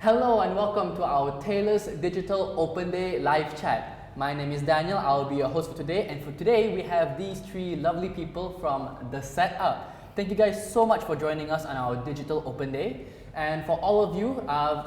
Hello and welcome to our Taylor's Digital Open Day live chat. My name is Daniel, I'll be your host for today, and for today we have these three lovely people from The Setup. Thank you guys so much for joining us on our Digital Open Day. And for all of you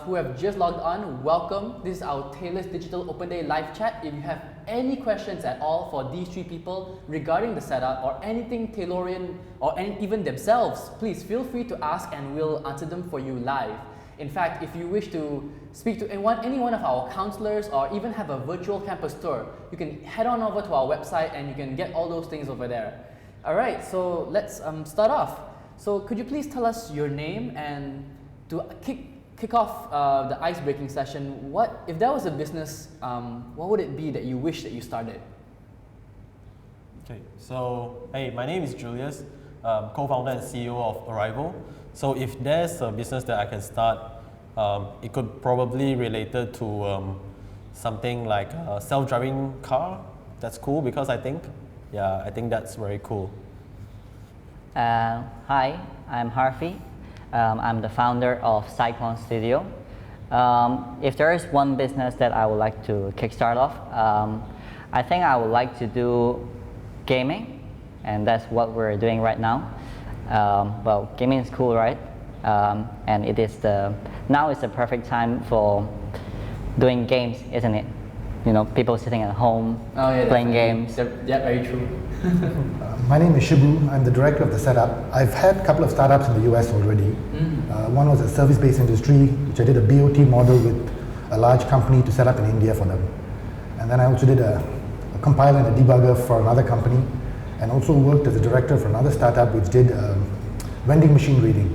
who have just logged on, welcome. This is our Taylor's Digital Open Day live chat. If you have any questions at all for these three people regarding the setup or anything Taylorian or even themselves, please feel free to ask and we'll answer them for you live. In fact, if you wish to speak to any one of our counselors or even have a virtual campus tour, you can head on over to our website and you can get all those things over there. Alright, so let's start off. So could you please tell us your name, and to kick off the ice-breaking session, if there was a business, what would it be that you wish that you started? Okay, so hey, my name is Julius, co-founder and CEO of Arrival. So if there's a business that I can start, it could probably related to something like a self-driving car. That's cool because I think that's very cool. Hi, I'm Harvey. I'm the founder of Cyclone Studio. If there is one business that I would like to kickstart off, I think I would like to do gaming, and that's what we're doing right now. Well, gaming is cool, right? And now is the perfect time for doing games, isn't it? You know, people sitting at home playing games. Yeah, very true. My name is Shibu. I'm the director of The Setup. I've had a couple of startups in the US already. One was a service-based industry, which I did a BOT model with a large company to set up in India for them. And then I also did a compiler and a debugger for another company, and also worked as a director for another startup which did vending machine reading.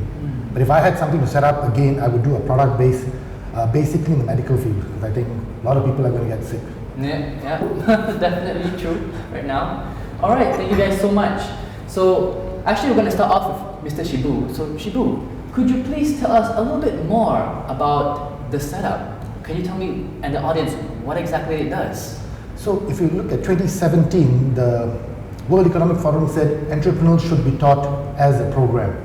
But if I had something to set up again, I would do a product based, basically in the medical field, because I think a lot of people are going to get sick. Yeah, definitely true right now. Alright, thank you guys so much. So actually we're going to start off with Mr. Shibu. So Shibu, could you please tell us a little bit more about The Setup? Can you tell me and the audience what exactly it does? So if you look at 2017, the World Economic Forum said entrepreneurs should be taught as a program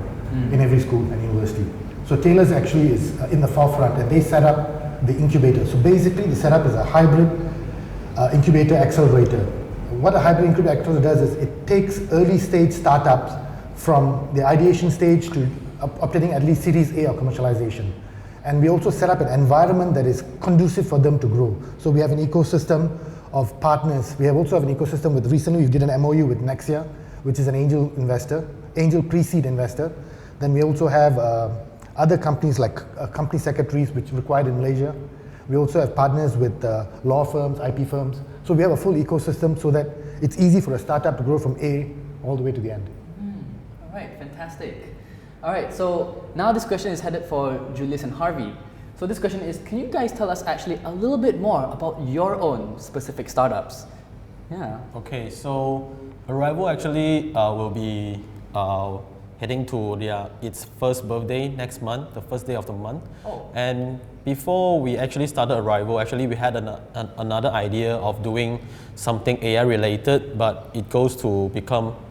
in every school and university. So Taylor's actually is in the forefront, and they set up the incubator. So basically the setup is a hybrid incubator accelerator. What a hybrid incubator accelerator does is it takes early stage startups from the ideation stage to obtaining at least Series A or commercialization. And we also set up an environment that is conducive for them to grow. So we have an ecosystem of partners. We also have an ecosystem with, recently we did an MOU with Nexia, which is an angel pre-seed investor. Then we also have other companies like company secretaries, which are required in Malaysia. We also have partners with law firms, IP firms. So we have a full ecosystem so that it's easy for a startup to grow from A all the way to the end. All right, fantastic. All right, so now this question is headed for Julius and Harvey. So this question is, can you guys tell us actually a little bit more about your own specific startups? Yeah. Okay, so Arrival actually will be heading to its first birthday next month, the first day of the month. Oh. And before we actually started Arrival, actually we had another idea of doing something AI related, but it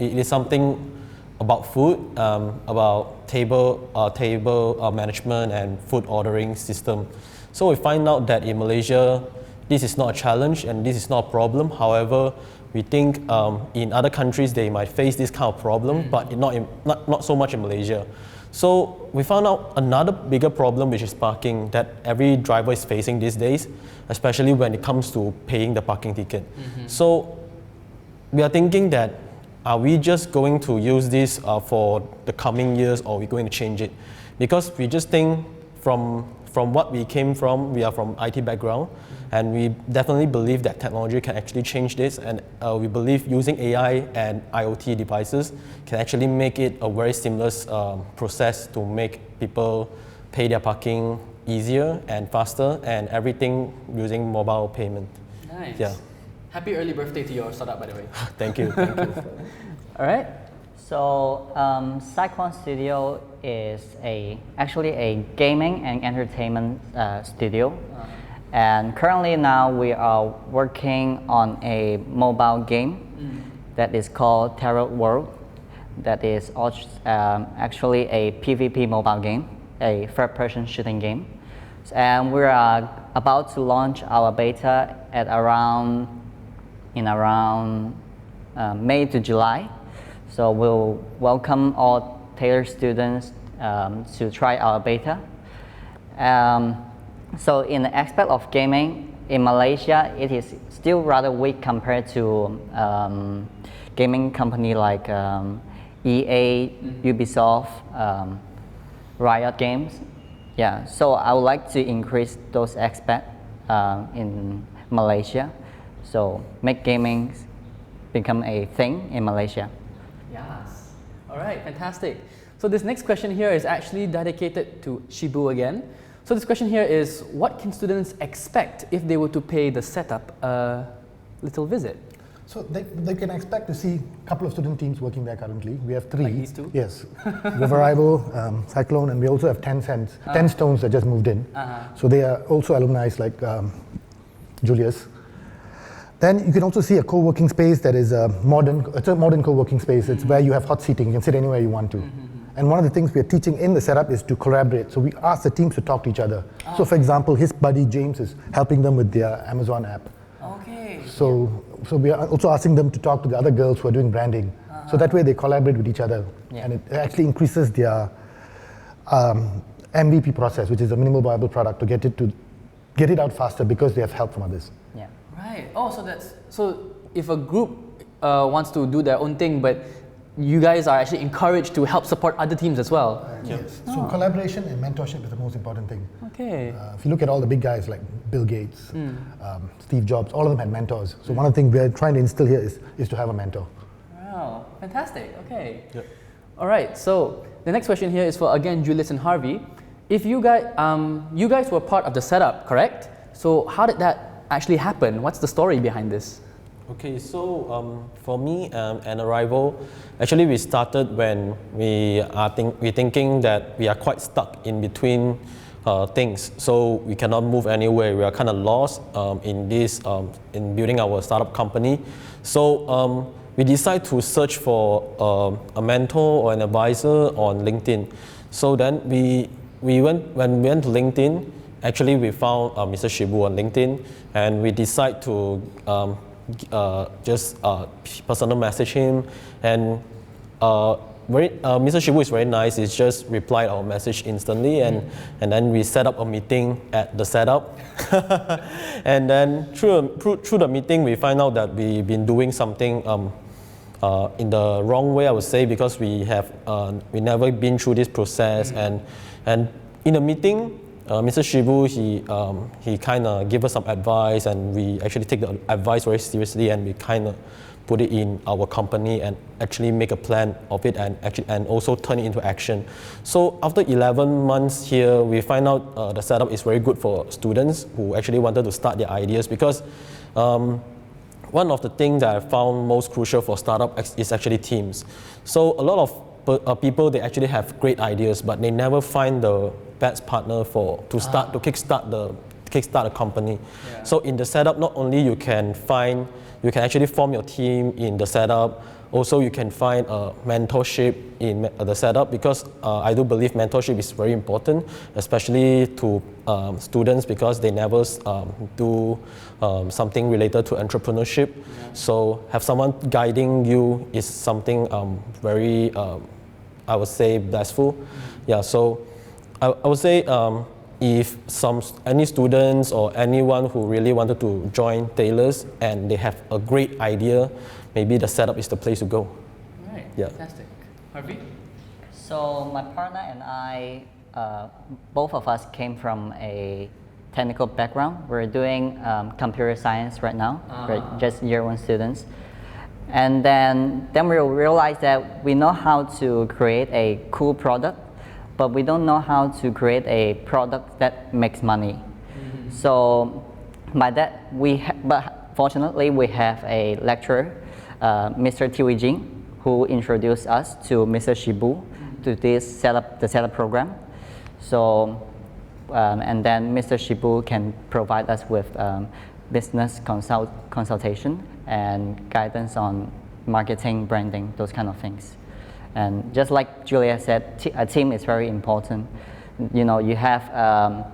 is something about food, about table management and food ordering system. So we find out that in Malaysia, this is not a challenge and this is not a problem. However, we think in other countries they might face this kind of problem, but not so much in Malaysia. So we found out another bigger problem, which is parking, that every driver is facing these days, especially when it comes to paying the parking ticket. So we are thinking that, are we just going to use this for the coming years, or are we going to change it? Because we just think from what we came from, we are from IT background, and we definitely believe that technology can actually change this, and we believe using AI and IoT devices can actually make it a very seamless process to make people pay their parking easier and faster, and everything using mobile payment. Nice. Yeah. Happy early birthday to your startup, by the way. Thank you. All right. So Cyclone Studio is actually a gaming and entertainment studio. And currently now we are working on a mobile game that is called Terror World. That is actually a PvP mobile game, a third-person shooting game. And we are about to launch our beta at around May to July. So we'll welcome all Taylor students to try our beta. So in the aspect of gaming, in Malaysia, it is still rather weak compared to gaming company like EA, Ubisoft, Riot Games. Yeah, so I would like to increase those aspects in Malaysia. So make gaming become a thing in Malaysia. Yes. All right, fantastic. So this next question here is actually dedicated to Shibu again. So this question here is, what can students expect if they were to pay the setup a little visit? So they can expect to see a couple of student teams working there currently. We have 3. Like these two? Yes. River Rival, Cyclone, and we also have 10 Stones that just moved in. So they are also alumni like Julius. Then you can also see a co-working space that is a modern co-working space. It's where you have hot seating. You can sit anywhere you want to. And one of the things we are teaching in the setup is to collaborate. So we ask the teams to talk to each other. So for example, his buddy James is helping them with their Amazon app. Okay. So we are also asking them to talk to the other girls who are doing branding. So that way they collaborate with each other. Yeah. And it actually increases their MVP process, which is a minimal viable product, to get it out faster because they have help from others. Yeah. Right. Oh, so if a group wants to do their own thing, but you guys are actually encouraged to help support other teams as well. Yes. So collaboration and mentorship is the most important thing. Okay. If you look at all the big guys like Bill Gates, Steve Jobs, all of them had mentors. So one of the things we're trying to instill here is to have a mentor. Wow, fantastic. Okay. Yep. All right. So the next question here is for again Julius and Harvey. If you guys were part of the setup, correct? So how did that actually happen? What's the story behind this? Okay, so for me and Arrival, actually we started when we thinking that we are quite stuck in between things, so we cannot move anywhere. We are kind of lost in building our startup company. So we decided to search for a mentor or an advisor on LinkedIn. So then when we went to LinkedIn, actually we found Mr. Shibu on LinkedIn, and we decided to just personal message him, and Mr. Shibu is very nice. He just replied our message instantly, and then we set up a meeting at the setup. And then through the meeting, we find out that we've been doing something in the wrong way, I would say, because we never been through this process, and in the meeting, Mr. Shibu, he kind of gave us some advice, and we actually take the advice very seriously, and we kind of put it in our company and actually make a plan of it, and also turn it into action. So after 11 months here, we find out the setup is very good for students who actually wanted to start their ideas, because one of the things that I found most crucial for startup is actually teams. So a lot of people, they actually have great ideas, but they never find the best partner to kickstart a company. Yeah. So in the setup, not only you can actually form your team in the setup, also you can find a mentorship in the setup, because I do believe mentorship is very important, especially to students, because they never do something related to entrepreneurship. Yeah. So have someone guiding you is something very, I would say, blissful. Mm-hmm. Yeah, so I would say if any students or anyone who really wanted to join Taylor's and they have a great idea, maybe the setup is the place to go. Right. Yeah. Fantastic. Harvey? So my partner and I, both of us came from a technical background. We're doing computer science right now. We're just year 1 students. And then we realized that we know how to create a cool product, but we don't know how to create a product that makes money. Mm-hmm. So by that, but fortunately we have a lecturer, Mr. Tiwi Jing, who introduced us to Mr. Shibu to the setup program. So, and then Mr. Shibu can provide us with business consultation and guidance on marketing, branding, those kind of things. And just like Julia said, a team is very important. You know, you have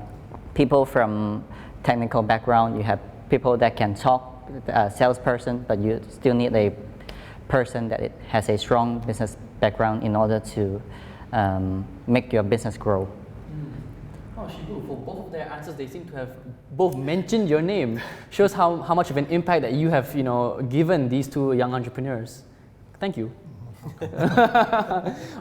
people from technical background, you have people that can talk, salesperson, but you still need a person that it has a strong business background in order to make your business grow. Oh, Shibu, for both of their answers, they seem to have both mentioned your name. Shows how much of an impact that you have, given these two young entrepreneurs. Thank you.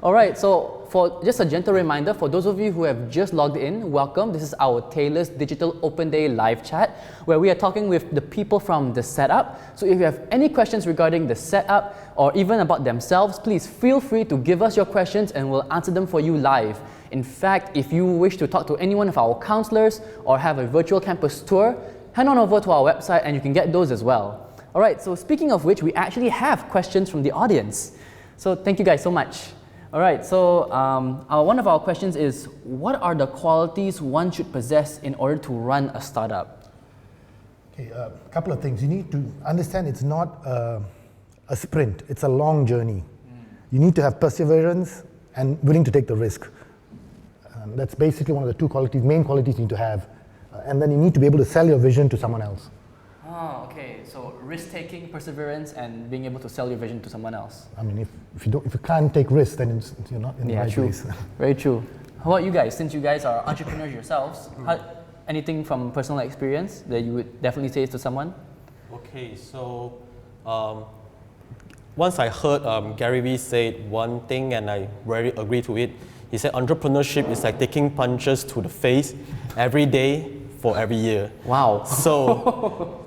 All right, so for just a gentle reminder, for those of you who have just logged in, welcome. This is our Taylor's Digital Open Day live chat, where we are talking with the people from the setup. So if you have any questions regarding the setup or even about themselves, please feel free to give us your questions and we'll answer them for you live. In fact, if you wish to talk to any one of our counselors or have a virtual campus tour, head on over to our website and you can get those as well. All right, so speaking of which, we actually have questions from the audience. So thank you guys so much. All right, so one of our questions is, what are the qualities one should possess in order to run a startup? Okay, a couple of things. You need to understand it's not a sprint, it's a long journey. You need to have perseverance and willing to take the risk. That's basically one of the two qualities, main qualities you need to have. And then you need to be able to sell your vision to someone else. Oh, okay. So risk-taking, perseverance, and being able to sell your vision to someone else. I mean, if you can't take risks, then you're not in the right place. Very true. How about you guys? Since you guys are entrepreneurs yourselves, anything from personal experience that you would definitely say to someone? Okay, so once I heard Gary Vee said one thing and I very agree to it. He said entrepreneurship is like taking punches to the face every day for every year. Wow. So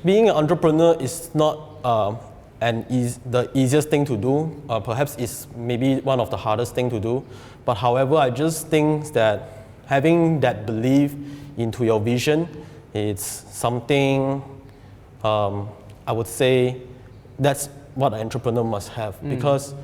being an entrepreneur is not the easiest thing to do. Perhaps it's maybe one of the hardest thing to do. But however, I just think that having that belief into your vision, it's something I would say that's what an entrepreneur must have. Because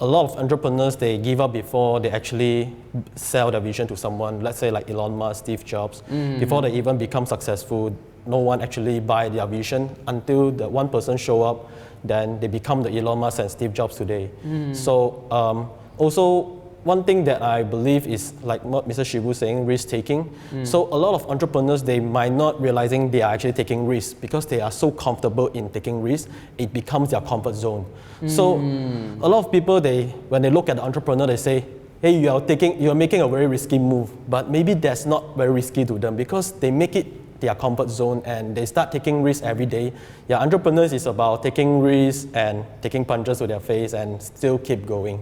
a lot of entrepreneurs, they give up before they actually sell their vision to someone. Let's say like Elon Musk, Steve Jobs. Before they even become successful, no one actually buy their vision until the one person show up, then they become the Elon Musk and Steve Jobs today. So also one thing that I believe is like what Mr. Shibu saying, risk-taking. So a lot of entrepreneurs, they might not realizing they are actually taking risks because they are so comfortable in taking risks, it becomes their comfort zone. So a lot of people, when they look at the entrepreneur, they say, hey, you are making a very risky move, but maybe that's not very risky to them because they make it their comfort zone and they start taking risks every day. Yeah, entrepreneurs is about taking risks and taking punches to their face and still keep going.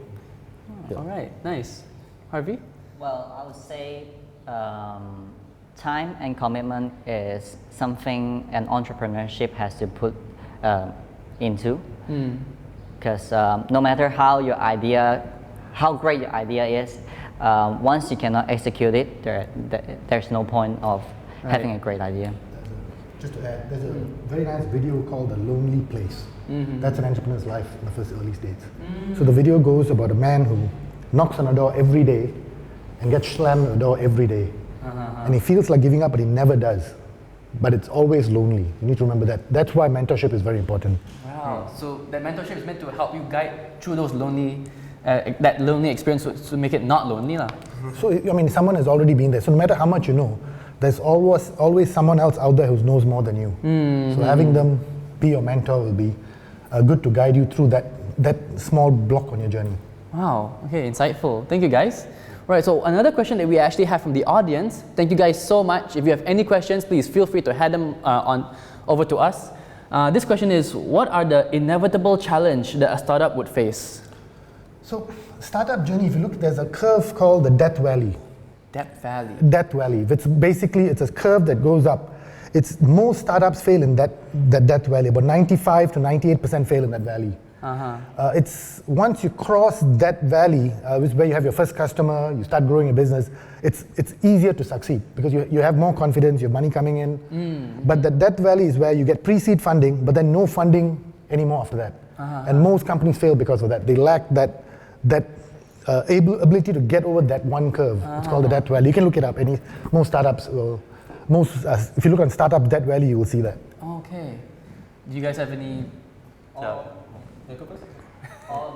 All right, nice. Harvey? Well, I would say time and commitment is something an entrepreneurship has to put into. Because no matter how great your idea is, once you cannot execute it, there's no point of having a great idea. Just to add, there's a very nice video called The Lonely Place. That's an entrepreneur's life in the first early stages. So the video goes about a man who knocks on a door every day and gets slammed on the door every day. And he feels like giving up, but he never does. But it's always lonely. You need to remember that. That's why mentorship is very important. Wow. So that mentorship is meant to help you guide through those that lonely experience to make it not lonely. So, I mean, someone has already been there. So no matter how much you know, there's always someone else out there who knows more than you. So having them be your mentor will be good to guide you through that small block on your journey. Wow, okay, insightful. Thank you guys. Right, so another question that we actually have from the audience. Thank you guys so much. If you have any questions, please feel free to head them over to us. This question is, what are the inevitable challenges that a startup would face? So, startup journey, if you look, there's a curve called the Death Valley. Death Valley. Death Valley. It's a curve that goes up. Most startups fail in that Death Valley. About 95 to 98% fail in that valley. It's once you cross that valley, where you have your first customer, you start growing your business, it's easier to succeed because you have more confidence, you have money coming in. But the Death Valley is where you get pre-seed funding, but then no funding anymore after that. And most companies fail because of that. They lack that ability to get over that one curve. It's called the Death Valley. You can look it up. Most startups will. If you look on Startup Death Valley, you will see that. Okay. Do you guys have any? Or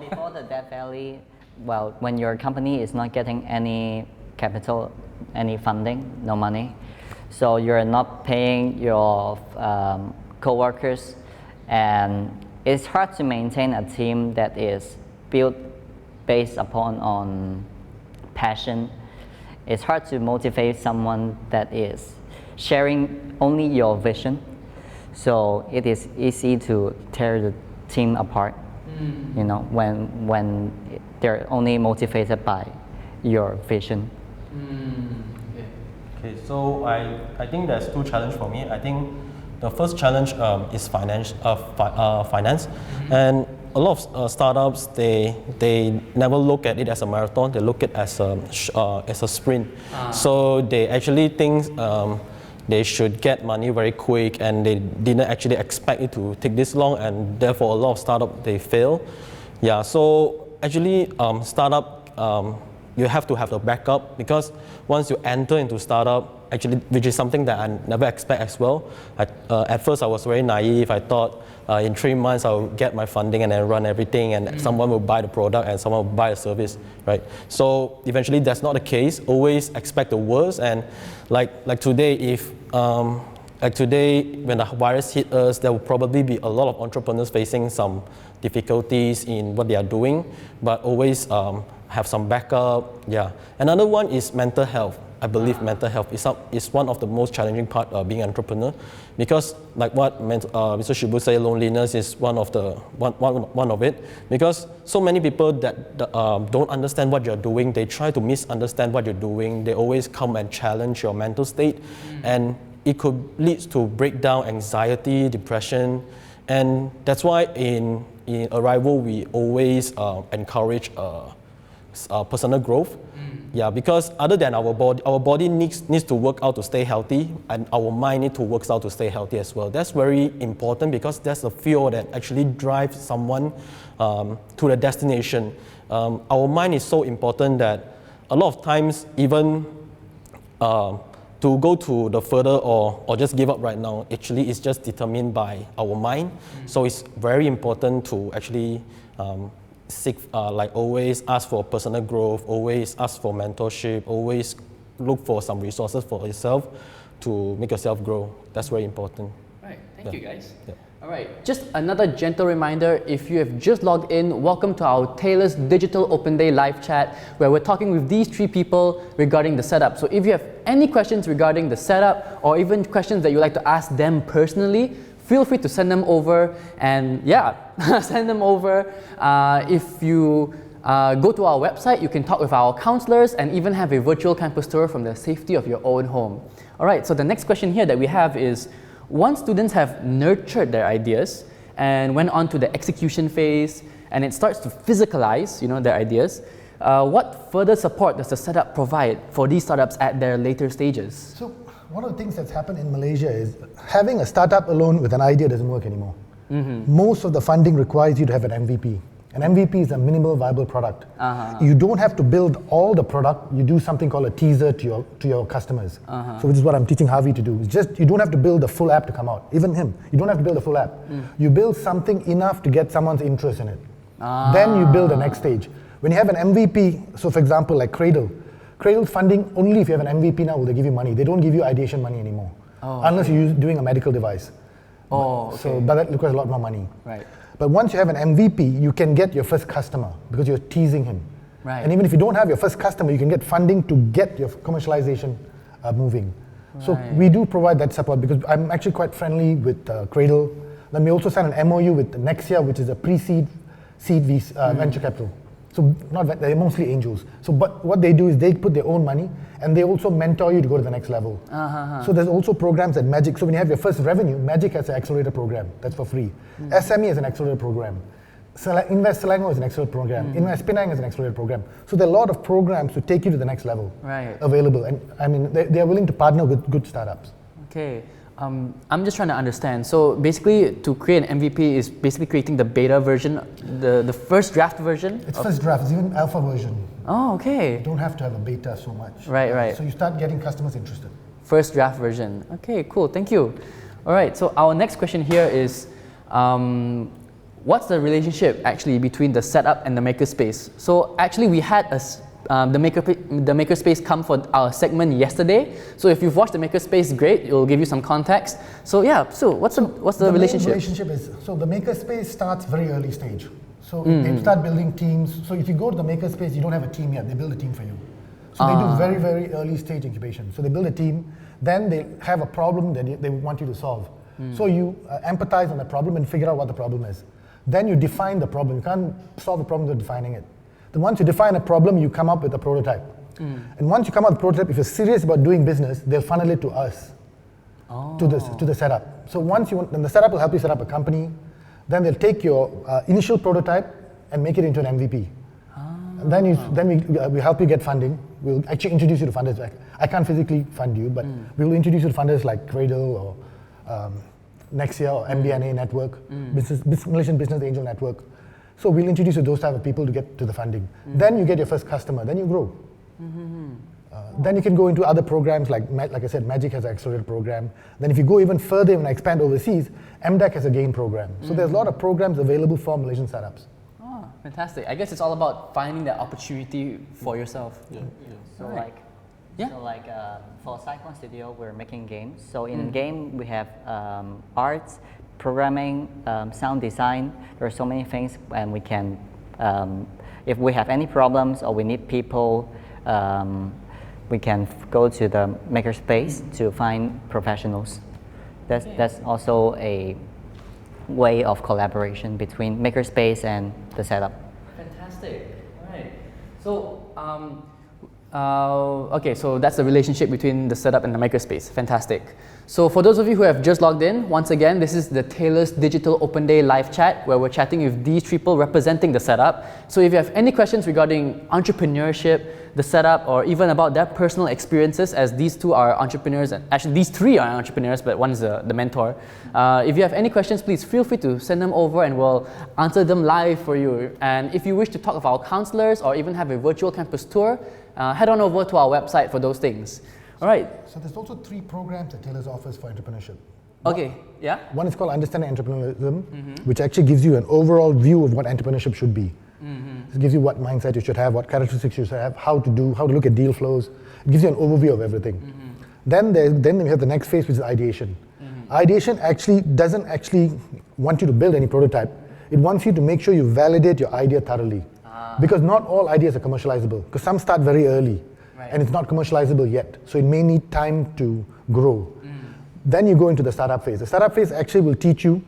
before the Death Valley, well, when your company is not getting any capital, any funding, no money, So you're not paying your co-workers, and it's hard to maintain a team that is built based upon on passion. It's hard to motivate someone that is sharing only your vision. So it is easy to tear the team apart, you know, when they're only motivated by your vision. Okay, so I think there's two challenges for me. I think the first challenge is finance, and a lot of startups they never look at it as a marathon. They look at it as a sprint. So they actually think they should get money very quick, and they didn't actually expect it to take this long, and therefore a lot of startups they fail. Yeah. So actually, startup. You have to have the backup, because once you enter into startup, actually, which is something that I never expect as well. At first, I was very naive. I thought in 3 months I'll get my funding and then run everything, and someone will buy the product and someone will buy the service, right? So eventually, that's not the case. Always expect the worst. And like today, if like today, when the virus hit us, there will probably be a lot of entrepreneurs facing some difficulties in what they are doing, but always have some backup. Yeah. Another one is mental health. I believe mental health is one of the most challenging part of being an entrepreneur, because like what Mr. Shibu said, loneliness is one of it, because so many people that don't understand what you're doing, they try to misunderstand what you're doing. They always come and challenge your mental state, and it could lead to breakdown, anxiety, depression, and that's why in Arrival we always encourage personal growth. Yeah, because other than our body needs to work out to stay healthy, and our mind needs to work out to stay healthy as well. That's very important, because that's the fuel that actually drives someone to the destination. Our mind is so important that a lot of times, even to go to the further or just give up right now, actually is just determined by our mind. So it's very important to actually seek, like always ask for personal growth, always ask for mentorship, always look for some resources for yourself to make yourself grow. That's very important. Right, thank you guys. Yeah. All right, just another gentle reminder, if you have just logged in, welcome to our Taylor's Digital Open Day live chat, where we're talking with these three people regarding the setup. So if you have any questions regarding the setup, or even questions that you'd like to ask them personally, feel free to send them over, and yeah, send them over. If you go to our website, you can talk with our counselors and even have a virtual campus tour from the safety of your own home. All right, so the next question here that we have is, once students have nurtured their ideas and went on to the execution phase, and it starts to physicalize, their ideas, what further support does the setup provide for these startups at their later stages? So one of the things that's happened in Malaysia is having a startup alone with an idea doesn't work anymore. Most of the funding requires you to have an MVP. An MVP is a minimal viable product. You don't have to build all the product. You do something called a teaser to your customers. So which is what I'm teaching Harvey to do. It's just, you don't have to build the full app to come out. Even him, you don't have to build a full app. You build something enough to get someone's interest in it. Then you build the next stage. When you have an MVP, so for example, like Cradle's funding, only if you have an MVP now will they give you money. They don't give you ideation money anymore. Unless you're doing a medical device. So, but that requires a lot more money. Right. But once you have an MVP, you can get your first customer because you're teasing him. Right. And even if you don't have your first customer, you can get funding to get your commercialization moving. So we do provide that support, because I'm actually quite friendly with Cradle. Then we also signed an MOU with Nexia, which is a pre-seed venture capital. So they're mostly angels. So but what they do is they put their own money, and they also mentor you to go to the next level. So there's also programs at Magic. So when you have your first revenue, Magic has an accelerator program that's for free. SME has an accelerator program. Invest Selangor is an accelerator program. Invest Penang is an accelerator program. So there are a lot of programs to take you to the next level available. And I mean, they are willing to partner with good startups. Okay. I'm just trying to understand. So basically, to create an MVP is basically creating the beta version, the first draft version? It's first draft, it's even alpha version. Oh, okay. You don't have to have a beta so much. Right. So you start getting customers interested. First draft version. Okay, cool, thank you. All right, so our next question here is, what's the relationship actually between the setup and the makerspace? So actually we had a the Makerspace come for our segment yesterday. So if you've watched the Makerspace, great, it will give you some context. So yeah, so what's the relationship? The relationship is, so the Makerspace starts very early stage. So they start building teams. So if you go to the Makerspace, you don't have a team yet, they build a team for you. So they do very, very early stage incubation. So they build a team, then they have a problem that they want you to solve. So you empathize on the problem and figure out what the problem is. Then you define the problem. You can't solve a problem without defining it. Then once you define a problem, you come up with a prototype. And once you come up with a prototype, if you're serious about doing business, they'll funnel it to us, to the setup. So then the setup will help you set up a company. Then they'll take your initial prototype and make it into an MVP. And then we help you get funding. We'll actually introduce you to funders. I can't physically fund you, but we will introduce you to funders like Cradle or Nexia or MBNA Network, Malaysian Business Angel Network. So we'll introduce you to those type of people to get to the funding. Then you get your first customer, then you grow. Then you can go into other programs like I said, Magic has an accelerated program. Then if you go even further and expand overseas, MDAC has a GAIN program. So there's a lot of programs available for Malaysian startups. Oh, fantastic. I guess it's all about finding that opportunity for yourself. So Right. for Cyclone Studio, we're making games. So in game, we have arts, programming, sound design. There are so many things, and we can, if we have any problems or we need people, we can go to the Makerspace to find professionals. That's also a way of collaboration between Makerspace and the setup. Fantastic. All right. So, okay, so that's the relationship between the setup and the Makerspace. Fantastic. So for those of you who have just logged in, once again, this is the Taylor's Digital Open Day live chat where we're chatting with these people representing the setup. So if you have any questions regarding entrepreneurship, the setup, or even about their personal experiences, as these two are entrepreneurs, and actually these three are entrepreneurs, but one is the mentor. If you have any questions, please feel free to send them over and we'll answer them live for you. And if you wish to talk with our counselors or even have a virtual campus tour, head on over to our website for those things. All right. So there's also 3 programs that Taylor's offers for entrepreneurship. Okay, yeah? One is called Understanding Entrepreneurialism, which actually gives you an overall view of what entrepreneurship should be. It gives you what mindset you should have, what characteristics you should have, how to look at deal flows. It gives you an overview of everything. Then we have the next phase, which is ideation. Ideation doesn't want you to build any prototype. It wants you to make sure you validate your idea thoroughly. Because not all ideas are commercializable, because some start very early. And it's not commercializable yet, so it may need time to grow. Then you go into the startup phase. The startup phase actually will teach you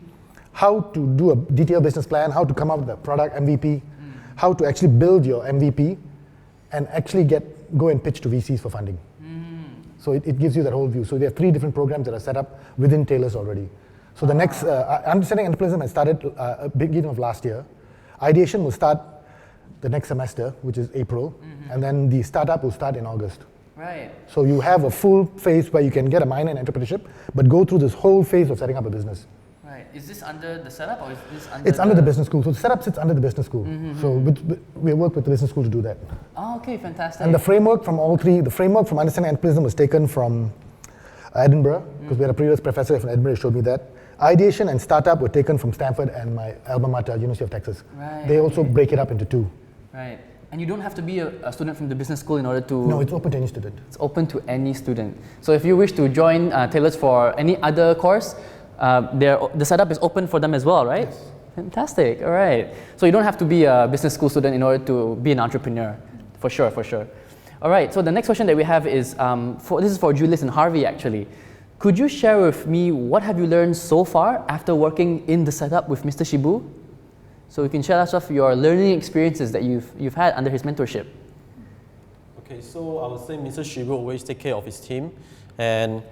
how to do a detailed business plan, how to come up with a product MVP, how to actually build your MVP, and actually go and pitch to VCs for funding. So it gives you that whole view. So there are 3 different programs that are set up within Taylor's already. So the next, Understanding Entrepreneurialism has started beginning of last year. Ideation will start the next semester, which is April, and then the startup will start in August. Right. So you have a full phase where you can get a minor in entrepreneurship, but go through this whole phase of setting up a business. Right. Is this under the setup or is this under It's under the business school. So the setup sits under the business school. So we work with the business school to do that. Oh, okay, fantastic. And the framework from all 3, the framework from Understanding Entrepreneurialism was taken from Edinburgh, because we had a previous professor from Edinburgh who showed me that. Ideation and startup were taken from Stanford and my alma mater, University of Texas. Right. They also break it up into 2. Right. And you don't have to be a student from the business school in order to... No, it's open to any student. It's open to any student. So if you wish to join Taylor's for any other course, the setup is open for them as well, right? Yes. Fantastic. All right. So you don't have to be a business school student in order to be an entrepreneur. For sure, for sure. All right. So the next question that we have is, this is for Julius and Harvey actually. Could you share with me what have you learned so far after working in the setup with Mr. Shibu? So you can share us off your learning experiences that you've had under his mentorship. Okay, so I would say Mr. Shibu always take care of his team, and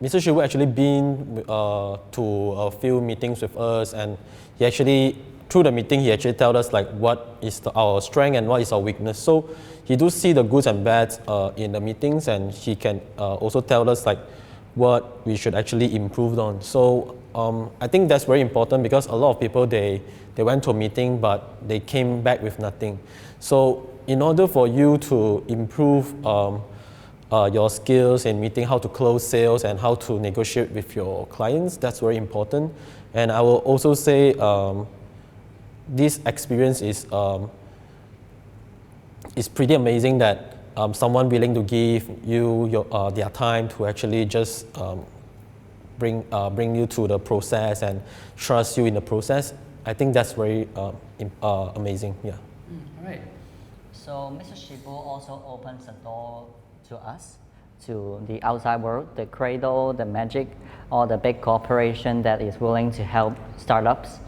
Mr. Shibu actually been to a few meetings with us, and he actually, through the meeting, he actually tell us like what is our strength and what is our weakness. So he do see the goods and bads in the meetings, and he can also tell us like what we should actually improve on. So I think that's very important, because a lot of people, they went to a meeting but they came back with nothing. So in order for you to improve your skills in meeting, how to close sales and how to negotiate with your clients, that's very important. And I will also say this experience is it's pretty amazing that someone willing to give you their time to actually just bring you through the process and trust you in the process. I think that's very amazing. Yeah. All right. So Mr. Shibu also opens the door to us, to the outside world, the Cradle, the Magic, or the big corporation that is willing to help startups.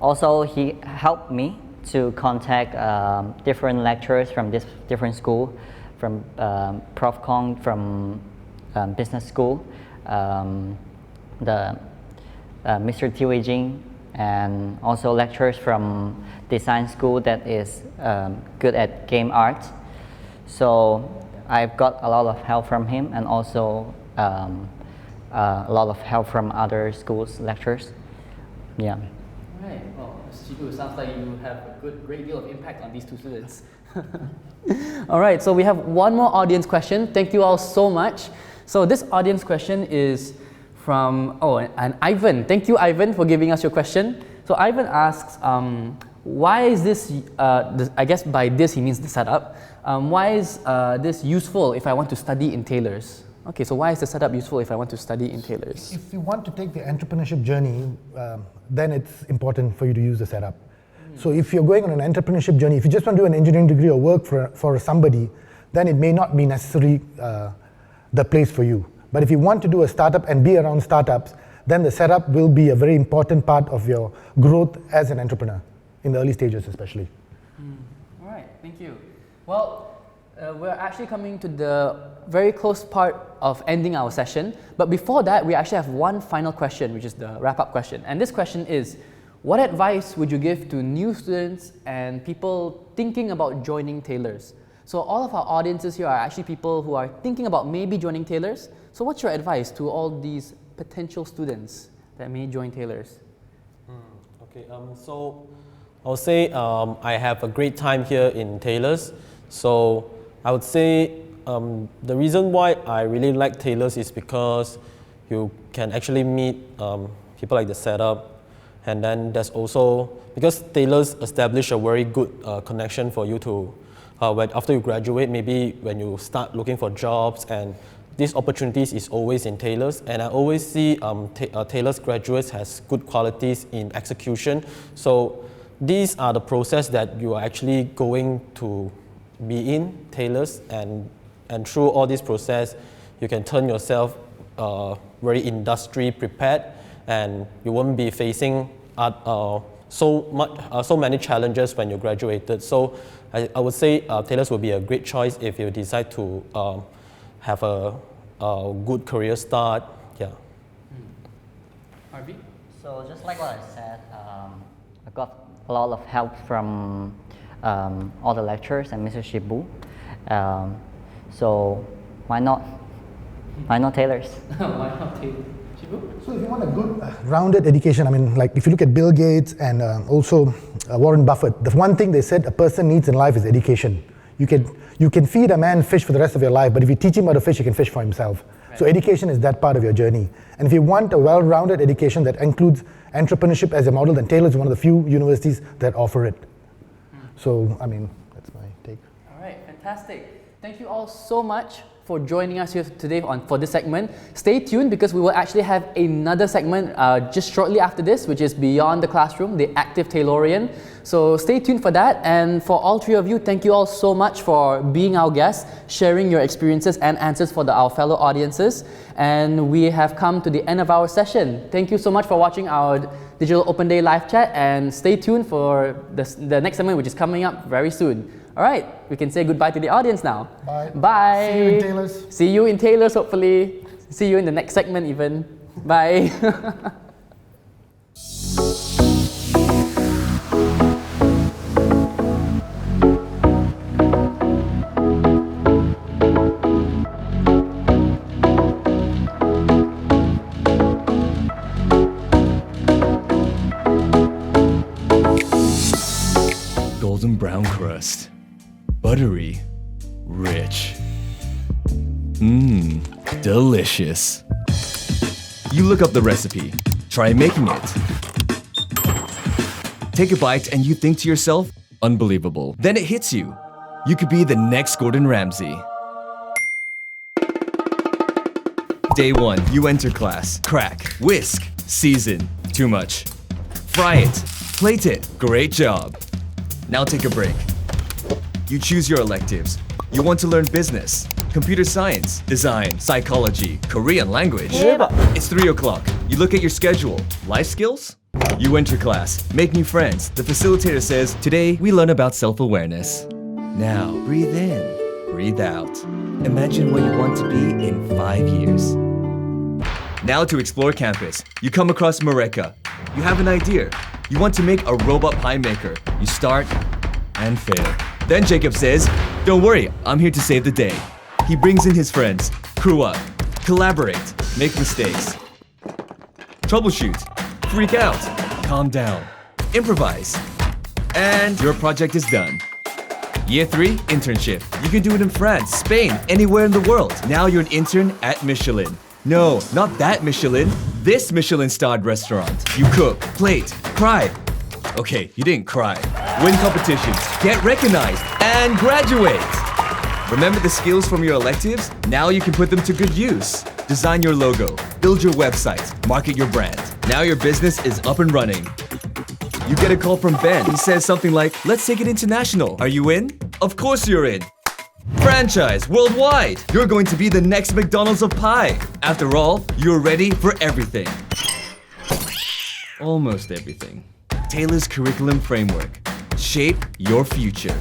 Also, he helped me to contact different lecturers from this different school, from Prof. Kong from business school, the Mr. Tiwei Jing, and also lecturers from design school that is good at game art. So I've got a lot of help from him, and also a lot of help from other schools' lecturers. Yeah. Right. Well, Mr. Chiku, it sounds like you have a great deal of impact on these two students. All right, so we have one more audience question. Thank you all so much. So this audience question is from, and Ivan. Thank you, Ivan, for giving us your question. So Ivan asks, why is this, I guess by this he means the setup, why is this useful if I want to study in Taylor's? Okay, so why is the setup useful if I want to study in Taylor's? If you want to take the entrepreneurship journey, then it's important for you to use the setup. So if you're going on an entrepreneurship journey, if you just want to do an engineering degree or work for somebody, then it may not be necessarily the place for you. But if you want to do a startup and be around startups, then the setup will be a very important part of your growth as an entrepreneur, in the early stages especially. All right, thank you. Well, we're actually coming to the very close part of ending our session. But before that, we actually have one final question, which is the wrap-up question. And this question is, what advice would you give to new students and people thinking about joining Taylor's? So all of our audiences here are actually people who are thinking about maybe joining Taylor's. So what's your advice to all these potential students that may join Taylor's? Okay, so I'll say I have a great time here in Taylor's. So I would say the reason why I really like Taylor's is because you can actually meet people like the setup, and then there's also, because Taylor's established a very good connection for you to, after you graduate, maybe when you start looking for jobs, and these opportunities is always in Taylor's, and I always see Taylor's graduates has good qualities in execution. So these are the process that you are actually going to be in Taylor's, and through all this process, you can turn yourself very industry prepared, and you won't be facing so many challenges when you graduated. So I would say Taylor's will be a great choice if you decide to have a good career start. Yeah. Harvey? So just like what I said, I got a lot of help from all the lecturers and Mr. Shibu. So why not Taylor's? Why not Taylor? Shibu? So if you want a good rounded education, I mean, like if you look at Bill Gates and also Warren Buffett, the one thing they said a person needs in life is education. You can feed a man fish for the rest of your life, but if you teach him how to fish, he can fish for himself. Right. So education is that part of your journey. And if you want a well-rounded education that includes entrepreneurship as a model, then Taylor's is one of the few universities that offer it. So, I mean, that's my take. All right, fantastic. Thank you all so much for joining us here today for this segment. Stay tuned because we will actually have another segment just shortly after this, which is Beyond the Classroom, the Active Taylorian. So stay tuned for that. And for all three of you, thank you all so much for being our guests, sharing your experiences and answers for our fellow audiences. And we have come to the end of our session. Thank you so much for watching our Digital Open Day live chat, and stay tuned for the next segment, which is coming up very soon. All right, we can say goodbye to the audience now. Bye. Bye. See you in Taylor's. See you in Taylor's, hopefully. See you in the next segment even. Bye. Golden brown crust. Buttery. Rich. Mmm, delicious. You look up the recipe. Try making it. Take a bite and you think to yourself, unbelievable. Then it hits you. You could be the next Gordon Ramsay. Day 1, you enter class. Crack, whisk, season, too much. Fry it, plate it, great job. Now take a break. You choose your electives. You want to learn business, computer science, design, psychology, Korean language. It's 3 o'clock. You look at your schedule. Life skills? You enter class, make new friends. The facilitator says, today we learn about self-awareness. Now, breathe in, breathe out. Imagine what you want to be in 5 years. Now to explore campus, you come across Mareka. You have an idea. You want to make a robot pie maker. You start and fail. Then Jacob says, don't worry, I'm here to save the day. He brings in his friends, crew up, collaborate, make mistakes, troubleshoot, freak out, calm down, improvise, and your project is done. Year 3, internship. You can do it in France, Spain, anywhere in the world. Now you're an intern at Michelin. No, not that Michelin, this Michelin-starred restaurant. You cook, plate, cry. Okay, you didn't cry. Win competitions, get recognized, and graduate. Remember the skills from your electives? Now you can put them to good use. Design your logo, build your website, market your brand. Now your business is up and running. You get a call from Ben. He says something like, let's take it international. Are you in? Of course you're in. Franchise worldwide. You're going to be the next McDonald's of pie. After all, you're ready for everything. Almost everything. Taylor's curriculum framework. Shape your future.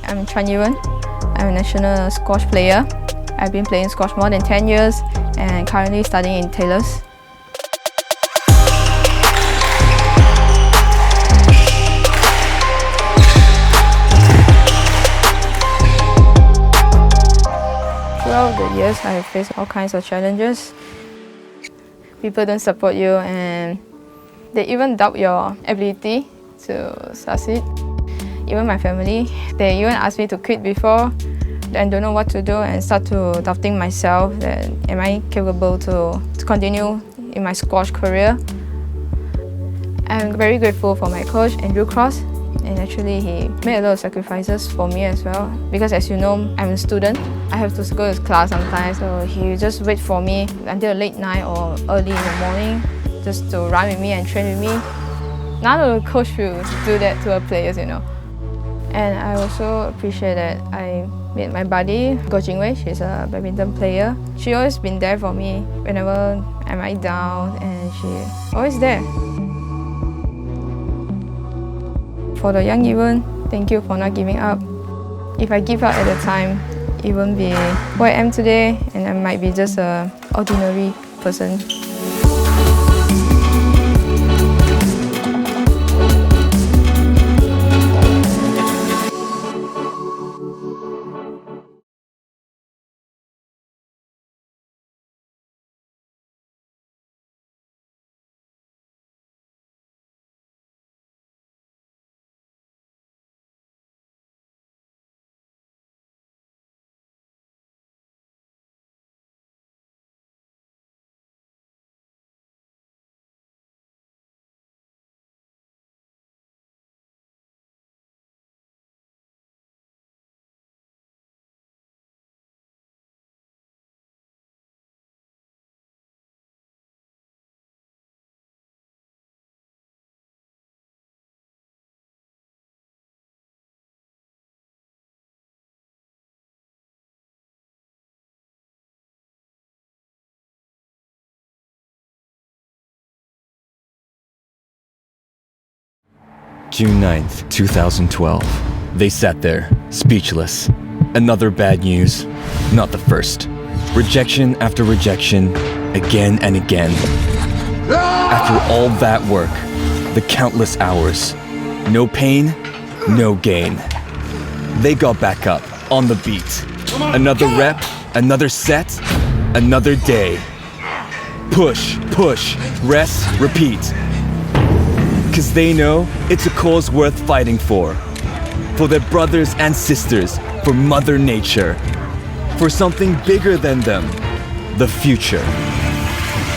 I'm Chan Yiwen. I'm a national squash player. I've been playing squash more than 10 years and currently studying in Taylor's. Throughout the years, I have faced all kinds of challenges. People don't support you and they even doubt your ability to succeed. Even my family, they even asked me to quit before and don't know what to do and start to doubting myself that am I capable to continue in my squash career. I'm very grateful for my coach, Andrew Cross, and actually he made a lot of sacrifices for me as well because as you know, I'm a student. I have to go to class sometimes, so he just wait for me until late night or early in the morning just to run with me and train with me. None of the coach will do that to our players, you know. And I also appreciate that I met my buddy, Go Jingwei. She's a badminton player. She always been there for me whenever I'm down, and she always there. For the young Yiwen, thank you for not giving up. If I give up at the time, it won't be who I am today, and I might be just an ordinary person. June 9th, 2012. They sat there, speechless. Another bad news. Not the first. Rejection after rejection, again and again. After all that work, the countless hours, no pain, no gain. They got back up on the beat. Another rep, another set, another day. Push, push, rest, repeat. 'Cause they know it's a cause worth fighting for their brothers and sisters, for Mother Nature, for something bigger than them, the future.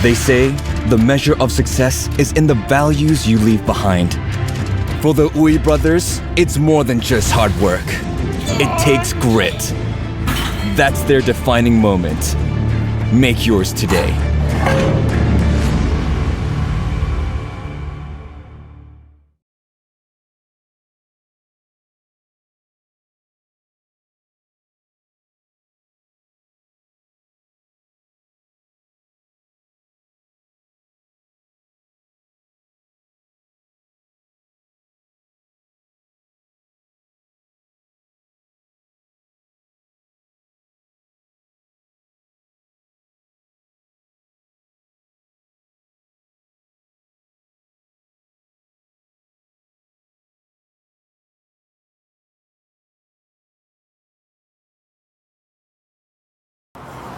They say the measure of success is in the values you leave behind. For the Ui brothers, it's more than just hard work. It takes grit. That's their defining moment. Make yours today.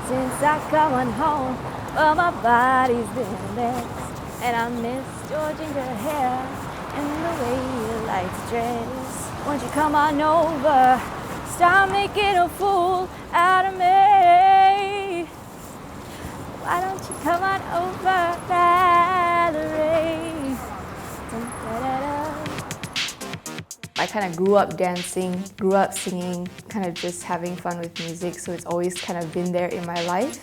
Since I come on home, well, my body's been a mess. And I miss your ginger hair and the way you like to dress. Won't you come on over, stop making a fool out of me. Why don't you come on over, Valerie? I kind of grew up dancing, grew up singing, kind of just having fun with music, so it's always kind of been there in my life.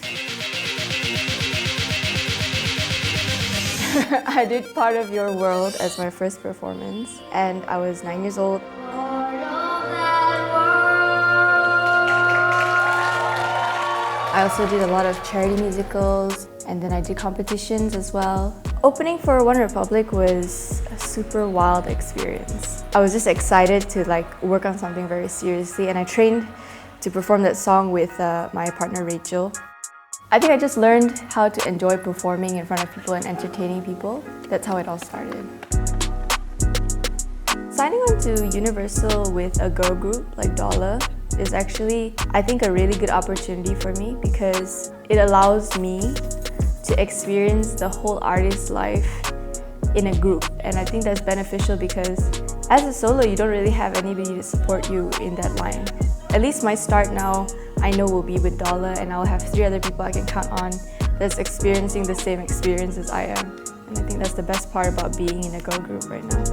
I did Part of Your World as my first performance, and I was 9 years old. I also did a lot of charity musicals, and then I did competitions as well. Opening for One Republic was a super wild experience. I was just excited to work on something very seriously, and I trained to perform that song with my partner Rachel. I think I just learned how to enjoy performing in front of people and entertaining people. That's how it all started. Signing on to Universal with a girl group like Dollar is actually, I think, a really good opportunity for me because it allows me to experience the whole artist's life in a group. And I think that's beneficial because as a solo, you don't really have anybody to support you in that line. At least my start now, I know will be with Dollar, and I'll have 3 other people I can count on that's experiencing the same experience as I am. And I think that's the best part about being in a girl group right now.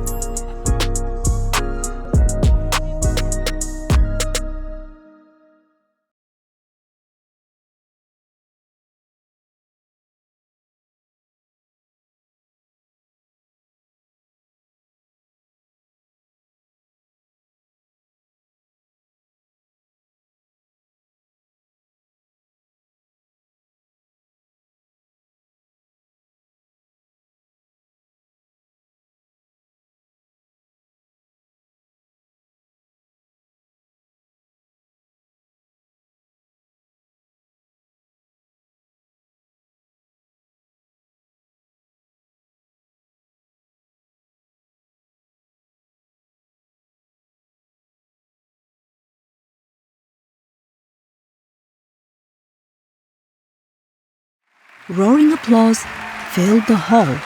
Roaring applause filled the hall.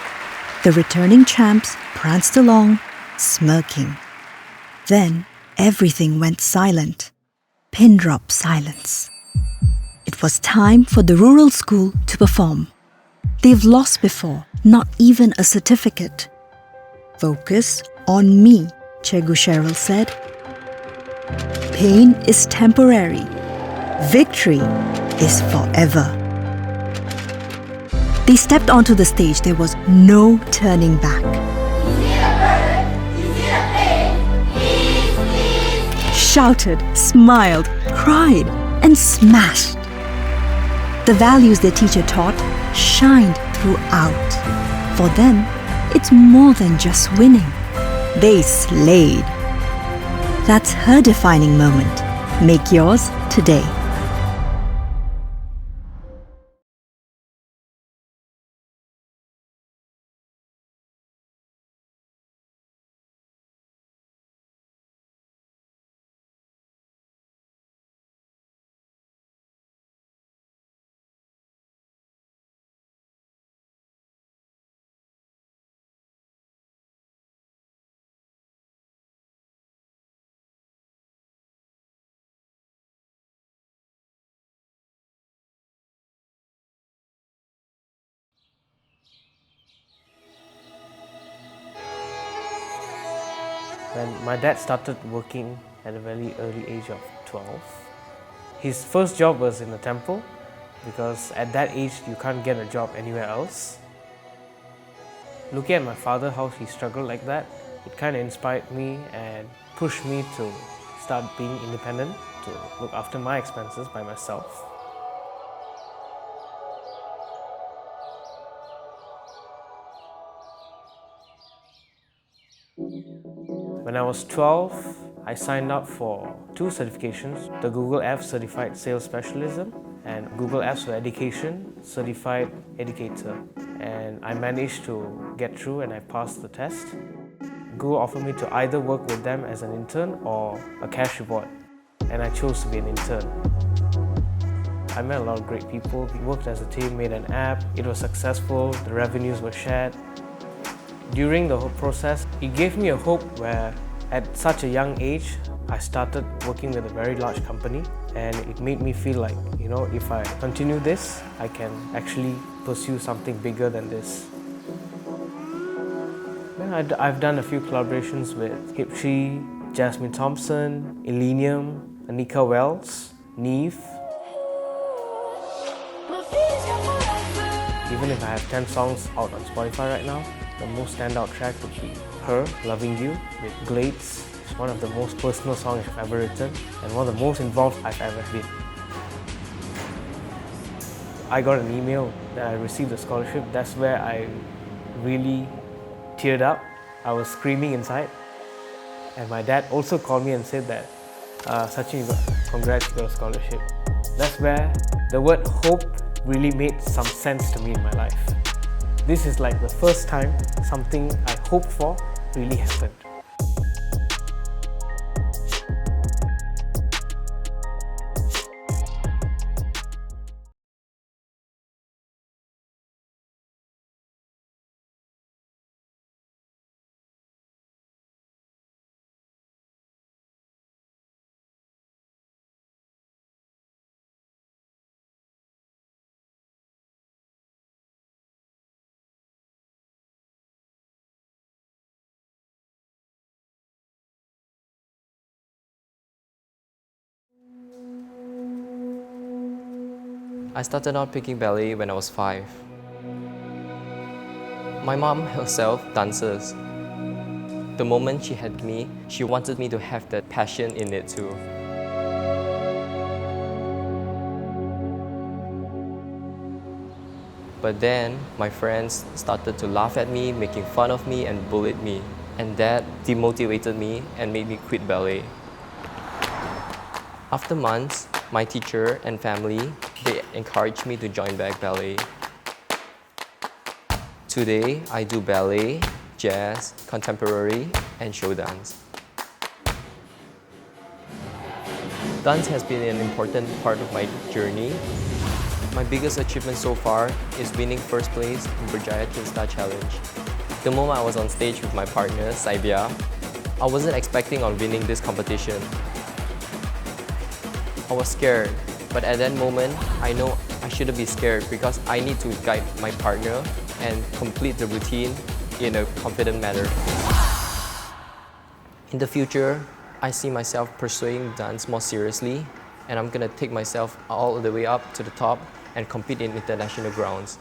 The returning champs pranced along, smirking. Then everything went silent. Pin drop silence. It was time for the rural school to perform. They've lost before, not even a certificate. Focus on me, Chegu Cheryl said. Pain is temporary. Victory is forever. They stepped onto the stage. There was no turning back. Shouted, smiled, cried, and smashed. The values their teacher taught shined throughout. For them, it's more than just winning. They slayed. That's her defining moment. Make yours today. when my dad started working at a very early age of 12. His first job was in a temple because at that age you can't get a job anywhere else. Looking at my father, how he struggled like that, it kind of inspired me and pushed me to start being independent, to look after my expenses by myself. When I was 12, I signed up for 2 certifications, the Google Apps Certified Sales Specialism and Google Apps for Education Certified Educator. And I managed to get through and I passed the test. Google offered me to either work with them as an intern or a cash reward, and I chose to be an intern. I met a lot of great people. We worked as a team, made an app, it was successful, the revenues were shared. During the whole process, it gave me a hope where at such a young age, I started working with a very large company, and it made me feel like, you know, if I continue this, I can actually pursue something bigger than this. I've done a few collaborations with Hipshi, Jasmine Thompson, Elenium, Anika Wells, Neve. Even if I have 10 songs out on Spotify right now, the most standout track would be Her, Loving You, with Glades. It's one of the most personal songs I've ever written and one of the most involved I've ever been. I got an email that I received a scholarship. That's where I really teared up. I was screaming inside. And my dad also called me and said that, Sachin, congrats, you got a scholarship. That's where the word hope really made some sense to me in my life. This is like the first time something I hoped for really happened. I started out picking ballet when I was 5. My mom herself dances. The moment she had me, she wanted me to have that passion in it too. But then, my friends started to laugh at me, making fun of me and bullied me. And that demotivated me and made me quit ballet. After months, my teacher and family, they encouraged me to join back ballet. Today, I do ballet, jazz, contemporary, and show dance. Dance has been an important part of my journey. My biggest achievement so far is winning first place in Berjaya Teen Star Challenge. The moment I was on stage with my partner, Saibia, I wasn't expecting on winning this competition. I was scared, but at that moment, I know I shouldn't be scared because I need to guide my partner and complete the routine in a confident manner. In the future, I see myself pursuing dance more seriously, and I'm gonna take myself all the way up to the top and compete in international grounds.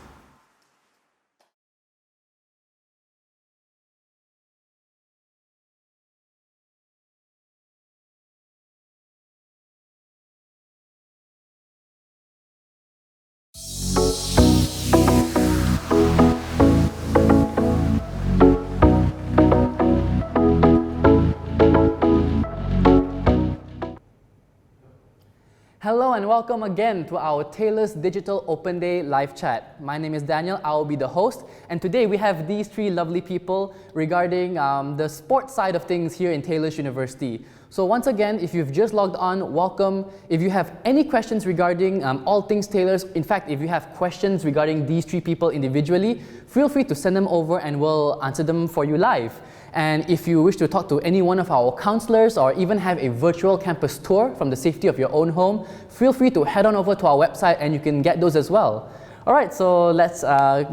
Hello and welcome again to our Taylor's Digital Open Day live chat. My name is Daniel, I will be the host, and today we have these 3 lovely people regarding the sports side of things here in Taylor's University. So once again, if you've just logged on, welcome. If you have any questions regarding all things Taylor's, in fact, if you have questions regarding these 3 people individually, feel free to send them over and we'll answer them for you live. And if you wish to talk to any one of our counselors or even have a virtual campus tour from the safety of your own home, feel free to head on over to our website and you can get those as well. All right, so let's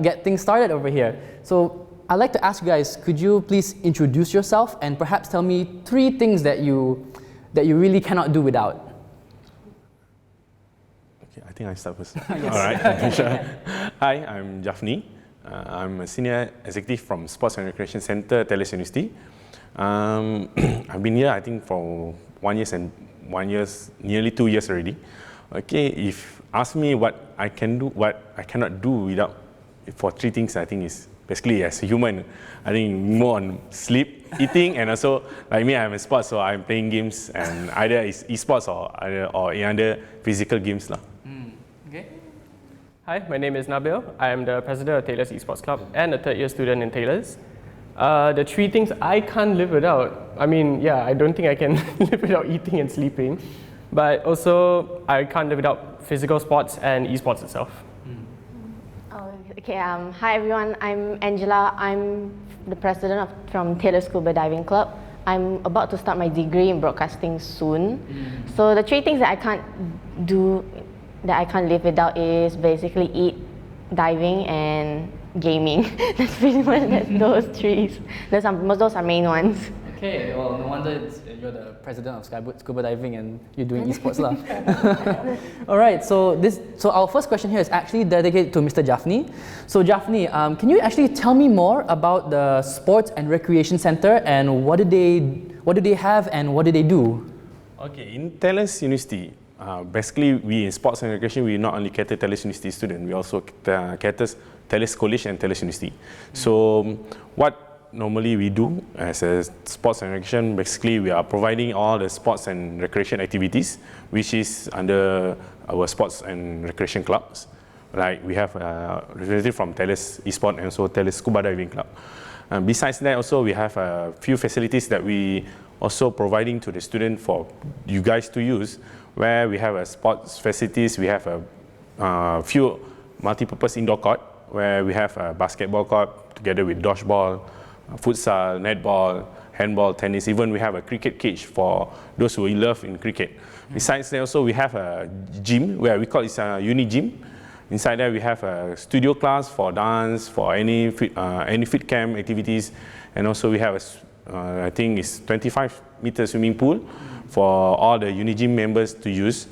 get things started over here. So I'd like to ask you guys, could you please introduce yourself and perhaps tell me 3 things that you really cannot do without? Okay, I think I start first. All right, sure. Hi, I'm Jafni. I'm a senior executive from Sports and Recreation Center, Taylorian University. I've been here, I think, for 1 year and 1 year, nearly 2 years already. Okay, if ask me what I can do, what I cannot do without, for 3 things, I think is basically as a human, I think more on sleep, eating, and also like me, I'm a sports, so I'm playing games, and either it's esports or any other physical games lah. Okay. Hi, my name is Nabil. I am the president of Taylor's Esports Club and a third-year student in Taylor's. The 3 things I can't live without, I mean, yeah, I don't think I can live without eating and sleeping, but also I can't live without physical sports and esports itself. Okay, hi everyone, I'm Angela. I'm the president from Taylor Scuba Diving Club. I'm about to start my degree in broadcasting soon. So the 3 things that I can't do, that I can't live without is basically eat, diving, and gaming. That's pretty much those 3. Those are main ones. Okay, well, no wonder you're the president of scuba diving and you're doing esports lah. All right, so our first question here is actually dedicated to Mr. Jafni. So Jafni, can you actually tell me more about the Sports and Recreation Center and what do they have and what do they do? Okay, in Taylor's University, basically we in Sports and Recreation, we not only cater Taylor's University students, we also cater Taylor's College and Taylor's University. So what normally we do as a sports and recreation, basically we are providing all the sports and recreation activities, which is under our sports and recreation clubs. Like we have a representative from Taylor's Esports and also Taylor's Scuba Diving Club. Besides that, also we have a few facilities that we also providing to the student for you guys to use, where we have a sports facilities, we have a few multi-purpose indoor court, where we have a basketball court together with dodgeball, futsal, netball, handball, tennis, even we have a cricket cage for those who love in cricket. Besides that, also we have a gym, where we call it a uni gym. Inside there we have a studio class for dance, for any fit camp activities, and also we have I think it's 25-meter swimming pool for all the uni gym members to use.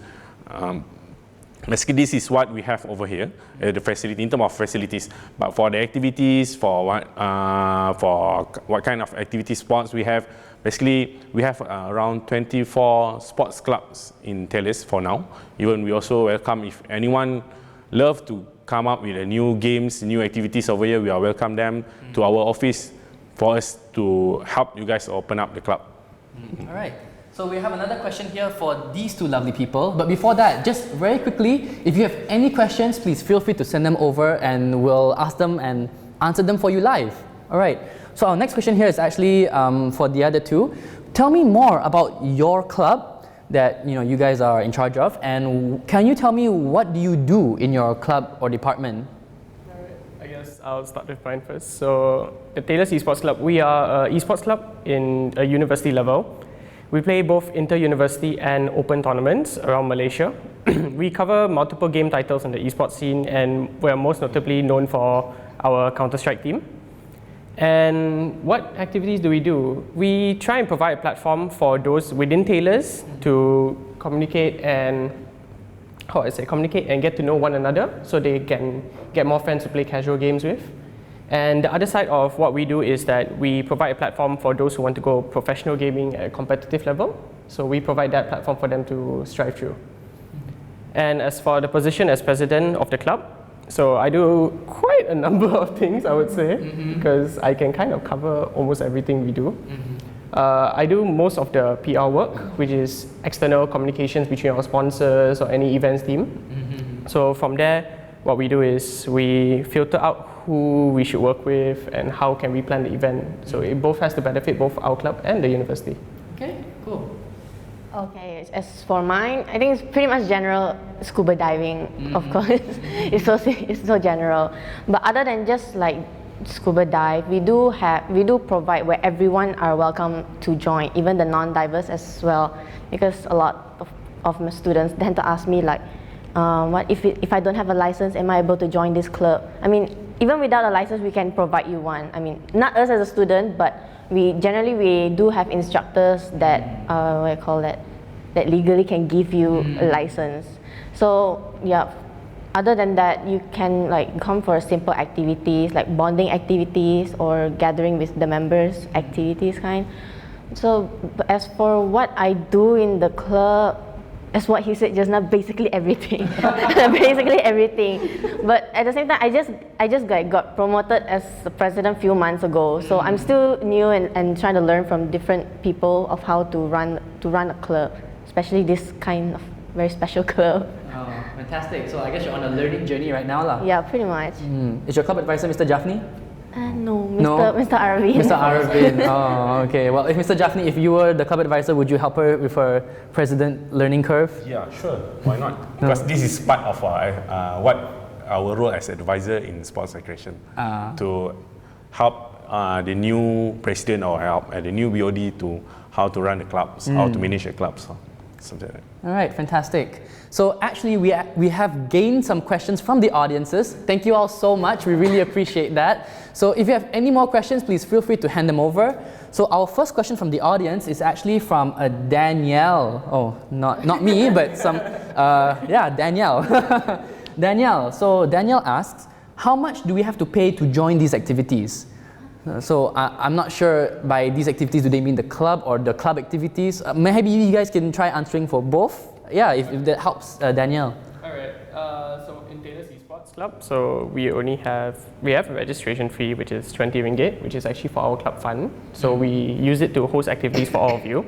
Basically, this is what we have over here, the facility, in terms of facilities. But for the activities, for what kind of activity sports we have, basically we have around 24 sports clubs in Taylor's for now. Even we also welcome, if anyone love to come up with new games, new activities over here, we are welcome them to our office for us to help you guys open up the club. All right. So we have another question here for these 2 lovely people. But before that, just very quickly, if you have any questions, please feel free to send them over and we'll ask them and answer them for you live. All right. So our next question here is actually for the other 2. Tell me more about your club that you guys are in charge of, and can you tell me what do you do in your club or department? I guess I'll start with mine first. So at Taylor's Esports Club, we are an esports club in a university level. We play both inter-university and open tournaments around Malaysia. We cover multiple game titles in the esports scene, and we're most notably known for our Counter-Strike team. And what activities do? We try and provide a platform for those within Taylor's to communicate and get to know one another, so they can get more friends to play casual games with. And the other side of what we do is that we provide a platform for those who want to go professional gaming at a competitive level. So we provide that platform for them to strive through. And as for the position as president of the club, so I do quite a number of things, I would say, because I can kind of cover almost everything we do. I do most of the PR work, which is external communications between our sponsors or any events team. So from there, what we do is we filter out who we should work with and how can we plan the event. So it both has to benefit both our club and the university. Okay, cool. Okay, as for mine, I think it's pretty much general scuba diving, of course. It's so general. But other than just like scuba dive, we do provide where everyone are welcome to join, even the non-divers as well, because a lot of my students tend to ask me like, what if I don't have a license, am I able to join this club? I mean, even without a license, we can provide you one. I mean, not us as a student, but we do have instructors that that legally can give you a license. So yeah, other than that, you can like come for simple activities like bonding activities or gathering with the members activities kind. So as for what I do in the club, as what he said just now, basically everything. Basically everything. But at the same time, I just got promoted as the president a few months ago. So I'm still new and trying to learn from different people of how to run a club, especially this kind of very special club. Oh, fantastic. So I guess you're on a learning journey right now, lah. Yeah, pretty much. Is your club advisor Mr. Jaffney? No, Mr. Arvin. Mr. Arvin. Oh, okay. Well, if Mr. Jaffney, if you were the club advisor, would you help her with her president learning curve? Yeah, sure. Why not? Because this is part of what our role as advisor in sports recreation to help the new president or help the new BOD to how to run the clubs, how to manage the clubs, something like that. All right, fantastic. So actually, we have gained some questions from the audiences. Thank you all so much. We really appreciate that. So if you have any more questions, please feel free to hand them over. So our first question from the audience is actually from Danielle. Oh, not me, but Danielle. Danielle. So Danielle asks, how much do we have to pay to join these activities? So I'm not sure by these activities, do they mean the club or the club activities? Maybe you guys can try answering for both. Yeah, if that helps, Danielle. All right. So in Taylor's Esports Club, so we have a registration fee which is 20 ringgit, which is actually for our club fund. So we use it to host activities for all of you.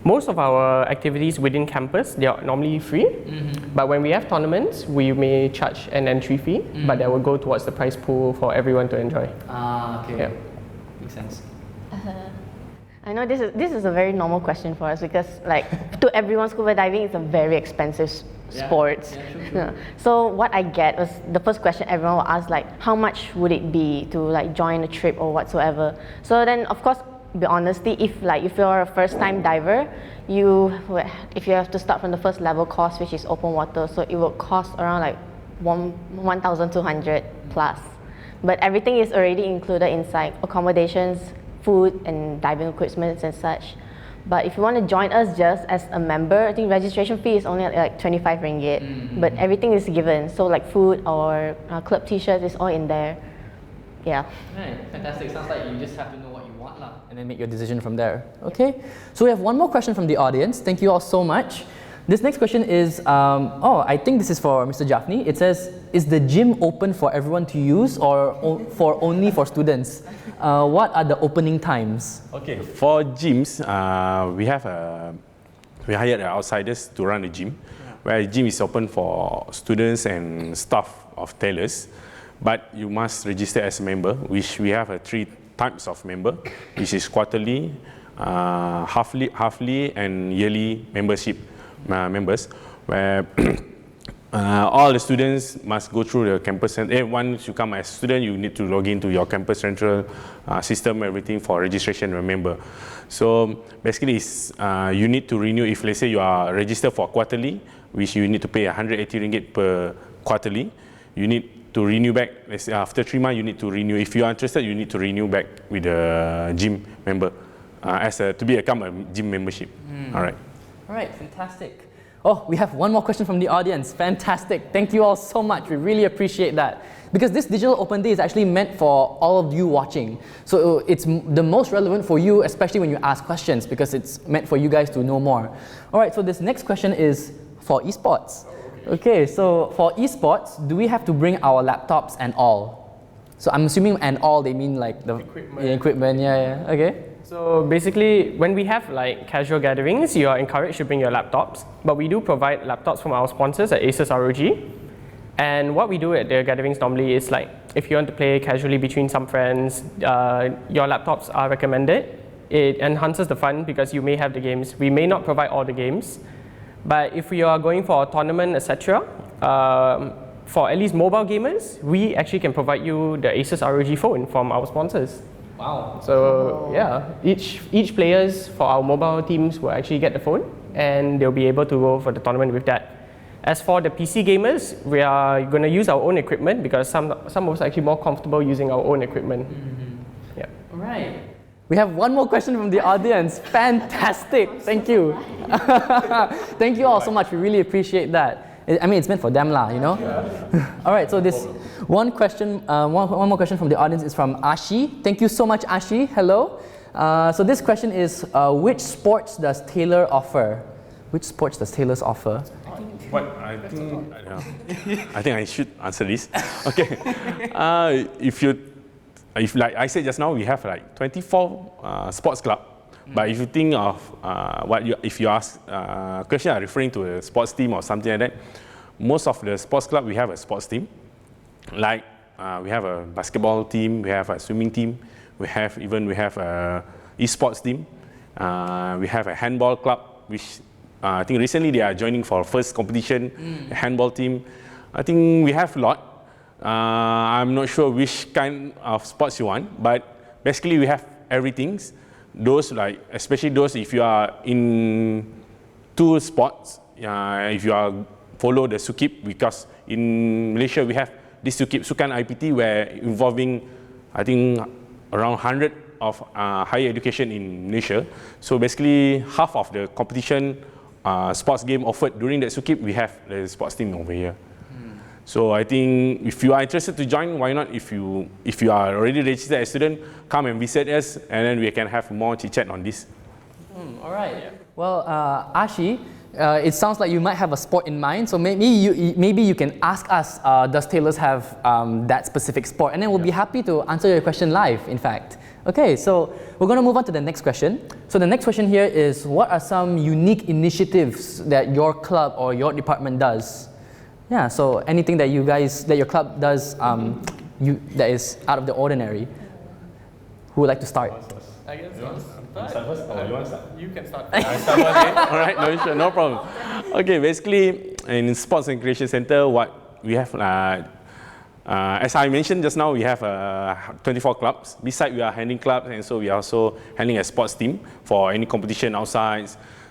Most of our activities within campus, they are normally free. But when we have tournaments, we may charge an entry fee, but that will go towards the prize pool for everyone to enjoy. Okay. Yeah. Makes sense. I know this is a very normal question for us because like to everyone, scuba diving is a very expensive sport. True. So what I get was the first question everyone will ask, like how much would it be to like join a trip or whatsoever. So then of course, be honesty, if you're a first time diver, if you have to start from the first level course, which is open water, so it will cost around like 1,200 plus. But everything is already included inside accommodations, food and diving equipment and such. But if you want to join us just as a member, I think registration fee is only like 25 ringgit. But everything is given, so like food or club t-shirts is all in there. Yeah. Right, fantastic. Sounds like you just have to know what you want lah, and then make your decision from there. Okay. So we have one more question from the audience. Thank you all so much. This next question is, I think this is for Mr. Jaffney. It says, is the gym open for everyone to use or only for students? What are the opening times? Okay, for gyms, we hired outsiders to run the gym, where the gym is open for students and staff of Taylors, but you must register as a member, which we have 3 types of member, which is quarterly, halfly and yearly membership members, where all the students must go through the campus center. Once you come as a student, you need to log into your campus central system, everything for registration, remember. So basically, you need to renew. If let's say you are registered for quarterly, which you need to pay 180 ringgit per quarterly, you need to renew back. Let's say after 3 months, you need to renew. If you are interested, you need to renew back with the gym member to become a gym membership. All right. All right, fantastic. Oh, we have one more question from the audience. Fantastic. Thank you all so much. We really appreciate that. Because this digital open day is actually meant for all of you watching. So it's the most relevant for you, especially when you ask questions, because it's meant for you guys to know more. All right, so this next question is for esports. Okay, so for esports, do we have to bring our laptops and all? So I'm assuming and all, they mean like the equipment. Yeah, okay. So basically, when we have like casual gatherings, you are encouraged to bring your laptops. But we do provide laptops from our sponsors at Asus ROG. And what we do at the gatherings normally is like, if you want to play casually between some friends, your laptops are recommended. It enhances the fun because you may have the games. We may not provide all the games. But if you are going for a tournament, etc., for at least mobile gamers, we actually can provide you the Asus ROG phone from our sponsors. Wow. So yeah, each players for our mobile teams will actually get the phone and they'll be able to go for the tournament with that. As for the PC gamers, we are going to use our own equipment because some of us are actually more comfortable using our own equipment. Yeah. All right. We have one more question from the audience. Fantastic. Thank you. Thank you all so much. We really appreciate that. I mean, it's meant for them lah, you know? All right, so this one question, one more question from the audience is from Ashi. Thank you so much, Ashi. Hello. So this question is, which sports does Taylor offer? Which sports does Taylor's offer? I think I should answer this. Okay. If like I said just now, we have like 24 sports club. But if you think of if you ask question are referring to a sports team or something like that, most of the sports club we have a sports team. Like we have a basketball team, we have a swimming team, we have a esports team. We have a handball club, which I think recently they are joining for first competition, a handball team. I think we have a lot. I'm not sure which kind of sports you want, but basically we have everything. Those like, especially those if you are in two sports, if you are follow the SUKIP, because in Malaysia we have this SUKIP, Sukan IPT, where involving I think around 100 of higher education in Malaysia. So basically half of the competition sports game offered during that SUKIP, we have the sports team over here. So I think if you are interested to join, why not? If you are already registered as a student, come and visit us, and then we can have more chit-chat on this. All right. Well, Ashi, it sounds like you might have a sport in mind. So maybe you can ask us, does Taylor's have that specific sport? And then we'll be happy to answer your question live, in fact. Okay, so we're going to move on to the next question. So the next question here is, what are some unique initiatives that your club or your department does? Yeah, so anything that your club does that is out of the ordinary. Who would like to start? I guess Start first? Or you want to start? You can start. I start first, okay? All right, no issue, no problem. Okay, basically in Sports and Creation Center, what we have, as I mentioned just now, we have 24 clubs. Besides, we are handling clubs, and so we are also handling a sports team for any competition outside,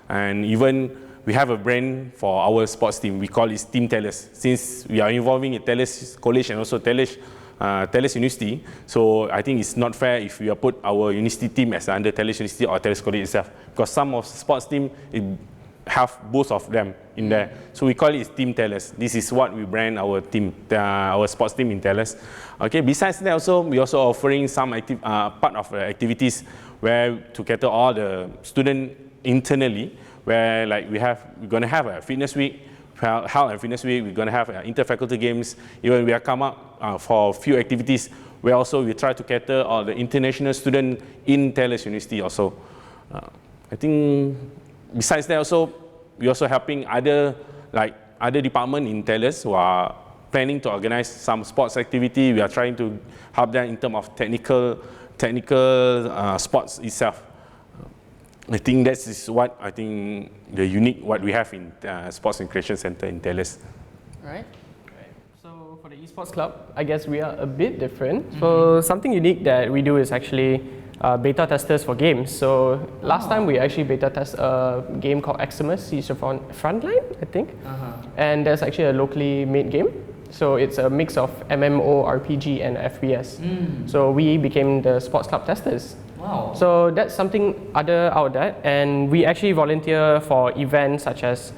and even we have a brand for our sports team. We call it Team Taylor's. Since we are involving in Taylor's College and also Taylor's University, so I think it's not fair if we put our university team as under Taylor's University or Taylor's College itself, because some of the sports team have both of them in there. So we call it Team Taylor's. This is what we brand our team, our sports team in Taylor's. Okay. Besides that, also we also offering some part of activities where to cater all the students internally. Where like we're gonna have a fitness week, health and fitness week. We're gonna have inter-faculty games. Even we are come up for a few activities where also we try to cater all the international students in Taylor's University also. I think besides that also, we're also helping other departments in Taylor's who are planning to organize some sports activity. We are trying to help them in terms of technical sports itself. I think that is what I think the unique what we have in Sports and Creation Center in Taylor's. All right. So for the esports club, I guess we are a bit different. So something unique that we do is actually beta testers for games. So last time we actually beta test a game called Eximus Siege of Frontline, I think. And there's actually a locally made game. So it's a mix of MMO, RPG, and FPS. So we became the sports club testers. Wow. So that's something other out there, and we actually volunteer for events such as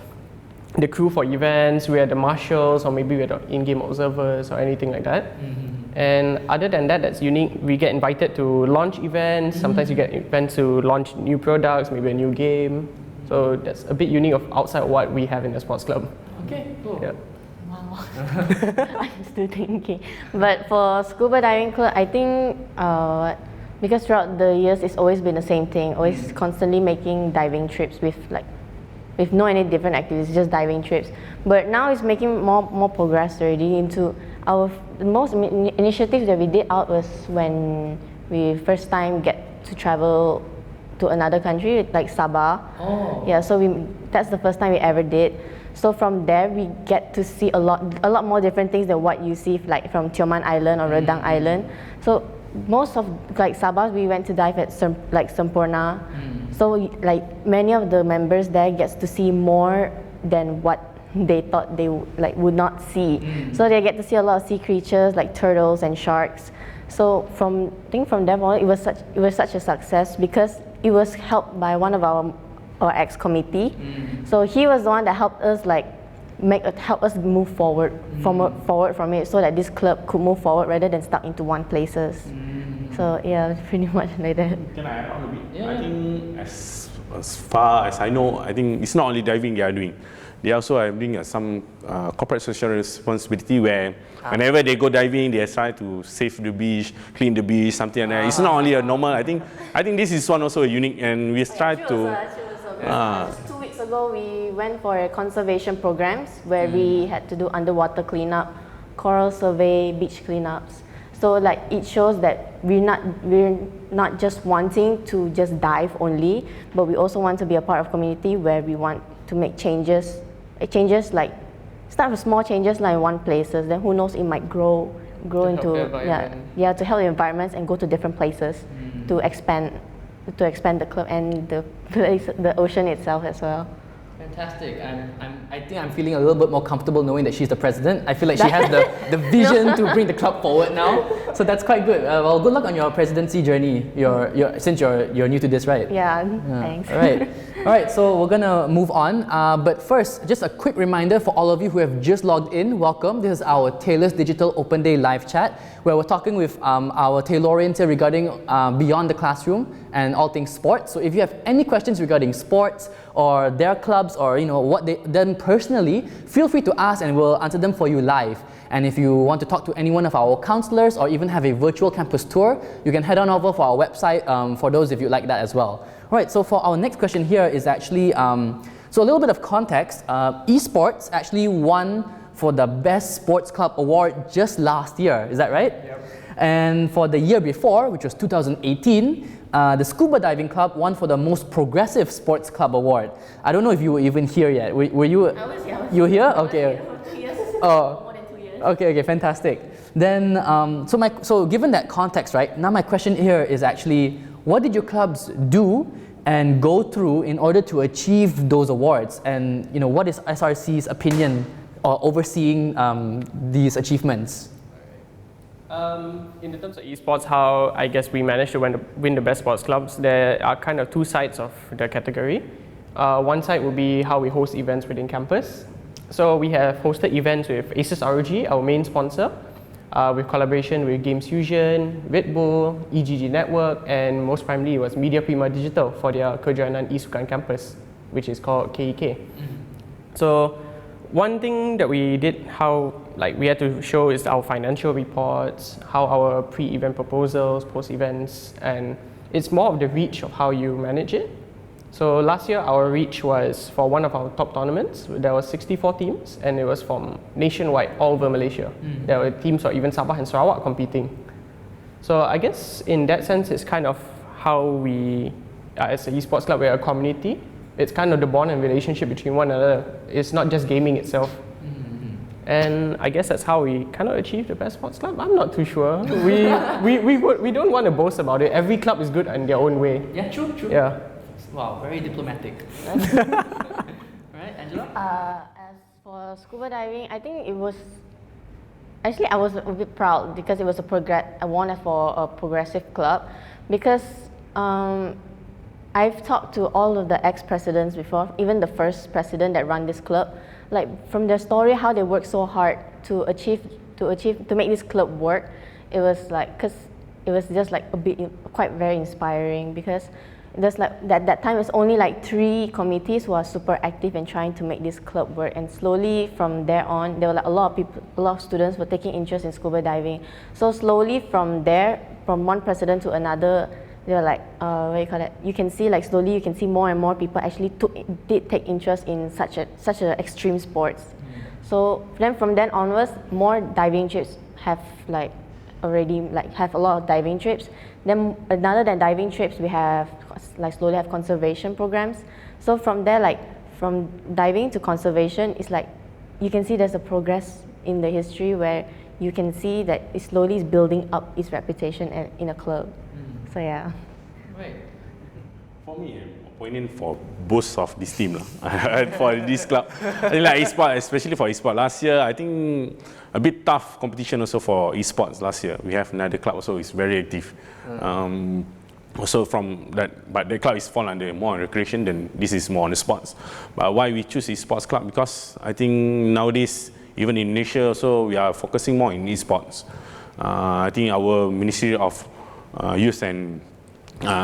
the crew for events, we are the marshals, or maybe we're the in-game observers or anything like that. And other than that, that's unique. We get invited to launch events. Sometimes you get events to launch new products, maybe a new game. So that's a bit unique of outside of what we have in the sports club. Okay, cool. Yeah. Wow. I'm still thinking. But for scuba diving club, I think because throughout the years it's always been the same thing, always constantly making diving trips with no any different activities, just diving trips. But now it's making more progress already into the most initiatives that we did out was when we first time get to travel to another country like Sabah. Oh. Yeah, so that's the first time we ever did. So from there we get to see a lot more different things than what you see like from Tioman Island or Redang Island. So most of like Sabah, we went to dive at Sempurna. So like many of the members there gets to see more than what they thought they would not see. So they get to see a lot of sea creatures like turtles and sharks. So I think from then on, it was such a success because it was helped by one of our ex-committee. So he was the one that helped us help us move forward from it, so that this club could move forward rather than stuck into one places. So yeah, pretty much like that. Can I add on a bit? Yeah. I think as far as I know, I think it's not only diving they are doing. They also are doing some corporate social responsibility where whenever they go diving, they try to save the beach, clean the beach, something like that. It's not only a normal. I think this is one also unique, and we tried to. 2 weeks ago, we went for a conservation programs where we had to do underwater cleanup, coral survey, beach cleanups. So like it shows that we're not just wanting to just dive only, but we also want to be a part of community where we want to make changes like start with small changes like in one places. Then who knows, it might grow into to help the environments and go to different places to expand the club and the ocean itself as well. Fantastic. I think I'm feeling a little bit more comfortable knowing that she's the president. I feel like she has the vision to bring the club forward now. So that's quite good. Well, good luck on your presidency journey. Since you're new to this, right? Yeah. Thanks. All right. So we're gonna move on. But first, just a quick reminder for all of you who have just logged in. Welcome. This is our Taylor's Digital Open Day live chat, where we're talking with our Taylorians here regarding beyond the classroom and all things sports. So if you have any questions regarding sports or their clubs or what they done personally, feel free to ask and we'll answer them for you live. And if you want to talk to any one of our counselors or even have a virtual campus tour, you can head on over for our website for those if you'd like that as well. All right, so for our next question here is actually, so a little bit of context. Esports actually won for the Best Sports Club Award just last year, is that right? Yep. And for the year before, which was 2018, the Scuba Diving Club won for the Most Progressive Sports Club Award. I don't know if you were even here yet. Were you? I was here. You were here? Okay. I was here for 2 years. Oh. More than 2 years. Okay, fantastic. Then, so given that context, right, now my question here is actually, what did your clubs do and go through in order to achieve those awards? And what is SRC's opinion or overseeing these achievements? In the terms of esports, how I guess we managed to win the best sports clubs, there are kind of two sides of the category. One side would be how we host events within campus. So we have hosted events with Asus ROG, our main sponsor, with collaboration with Games Fusion, Red Bull, EGG Network, and most primarily it was Media Prima Digital for their Kejohanan East Sukan campus, which is called KEK. So one thing that we did, we had to show is our financial reports, how our pre-event proposals, post-events, and it's more of the reach of how you manage it. So last year our reach was for one of our top tournaments. There was 64 teams and it was from nationwide, all over Malaysia. There were teams from even Sabah and Sarawak competing. So I guess in that sense it's kind of how we, as an esports club, we're a community. It's kind of the bond and relationship between one another. It's not just gaming itself. And I guess that's how we kind of achieve the best sports club. I'm not too sure. We don't want to boast about it. Every club is good in their own way. Yeah, true. Yeah. Wow, very diplomatic. Right, Angela? As for scuba diving, I think it was, actually I was a bit proud because it was I won for a progressive club because I've talked to all of the ex-presidents before, even the first president that ran this club, like from their story, how they worked so hard to make this club work. It was like, cause it was just like quite very inspiring because there's like that time it's only like 3 committees who are super active in trying to make this club work, and slowly from there on, there were like a lot of students were taking interest in scuba diving. So slowly from there, from one president to another, they were like, what do you call it? You can see like slowly you can see more and more people actually did take interest in such a extreme sports. So then from then onwards, more diving trips have like already like have a lot of diving trips. Then other than diving trips, we have like slowly have conservation programs. So from there, like from diving to conservation, it's like you can see there's a progress in the history where you can see that it slowly is building up its reputation in a club. So yeah. Right. For me, I'm pointing for both of this team for this club. I think like esports, especially for esports. Last year, I think a bit tough competition also for esports last year. We have another club also is very active. Also from that, but the club is fall under more on recreation than this is more on the sports. But why we choose esports club? Because I think nowadays, even in Indonesia also, we are focusing more in esports. I think our Ministry of Youth and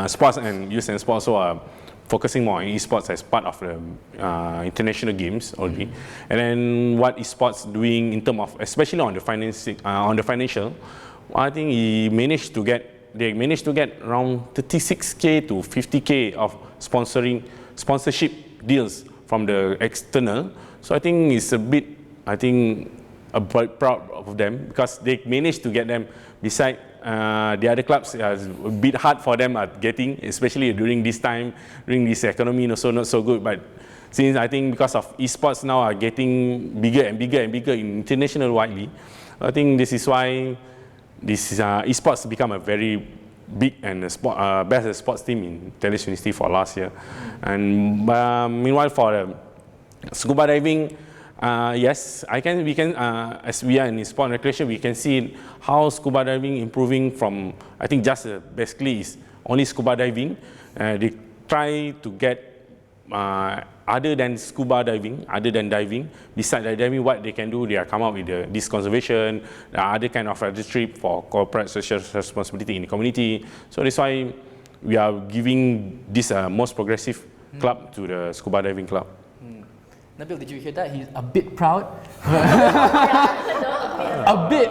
Sports and Youth and Sports also are focusing more on esports as part of the international games only. And then what esports doing in terms of, especially on the financial, I think they managed to get around 36k to 50k of sponsorship deals from the external. So I think it's a bit, proud of them because they managed to get them. Beside the other clubs, it's a bit hard for them at getting, especially during this time, during this economy, also not so good. But since I think because of esports now are getting bigger and bigger and bigger in international widely, I think this is why this esports become a very big and best sports team in Taylor's University for last year. And meanwhile for scuba diving, yes, we can as we are in sport and recreation, we can see how scuba diving improving from, I think just basically is only scuba diving. They try to get other than scuba diving, other than diving, besides diving, what they can do, they are come up with this conservation, other kind of trip for corporate social responsibility in the community. So that's why we are giving this most progressive club to the scuba diving club. Nabil, did you hear that? He's a bit proud. A bit.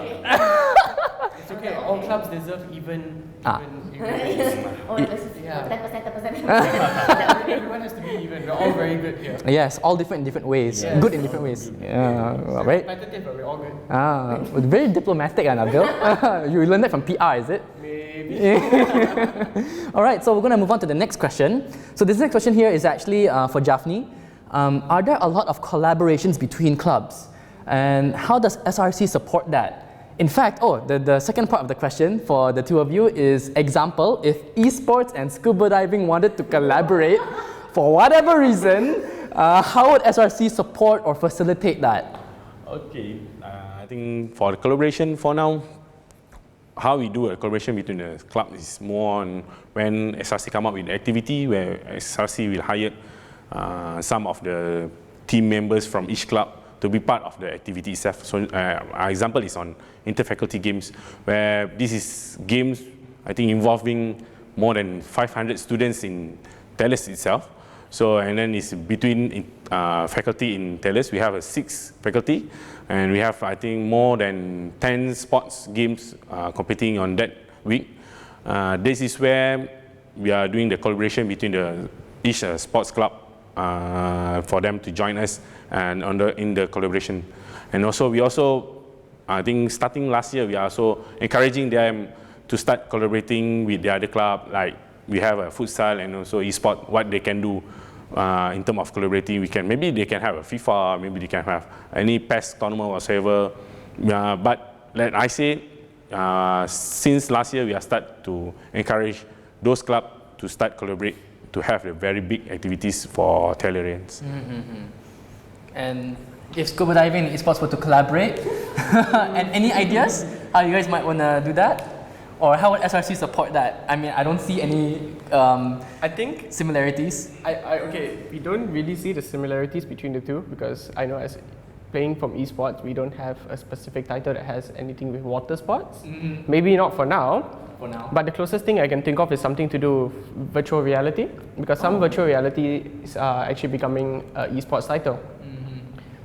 It's okay. All clubs deserve even. Oh, Yeah. 10%. Everyone has to be even. We're all very good here. Yes, all different in different ways. Yes. Good in different ways. Right? Competitive, but we're all good. Very diplomatic, Nabil. You learned that from PR, is it? Maybe. All right, so we're going to move on to the next question. So this next question here is actually for Japhni. Are there a lot of collaborations between clubs? And how does SRC support that? In fact, the second part of the question for the two of you is, example, if esports and scuba diving wanted to collaborate for whatever reason, how would SRC support or facilitate that? Okay, I think for the collaboration for now, how we do a collaboration between the club is more on when SRC come up with an activity where SRC will hire some of the team members from each club to be part of the activity itself. So our example is on inter-faculty games, where this is games, I think, involving more than 500 students in Taylor's itself. So, and then it's between faculty in Taylor's. We have 6 faculty, and we have, I think, more than 10 sports games competing on that week. This is where we are doing the collaboration between each sports club for them to join us and in the collaboration. And also, I think starting last year, we are also encouraging them to start collaborating with the other club. Like we have a futsal and also e-sport, what they can do in terms of collaborating. Maybe they can have a FIFA, maybe they can have any PES tournament whatsoever. But like I say, since last year, we have started to encourage those clubs to start collaborate to have the very big activities for Taylorians. And if scuba diving and esports were to collaborate, and any ideas how you guys might want to do that? Or how would SRC support that? I mean, I don't see any I think similarities. Okay, we don't really see the similarities between the two because I know as playing from esports, we don't have a specific title that has anything with water sports. Maybe not for now. But the closest thing I can think of is something to do with virtual reality, because some virtual realities are actually becoming an esports title.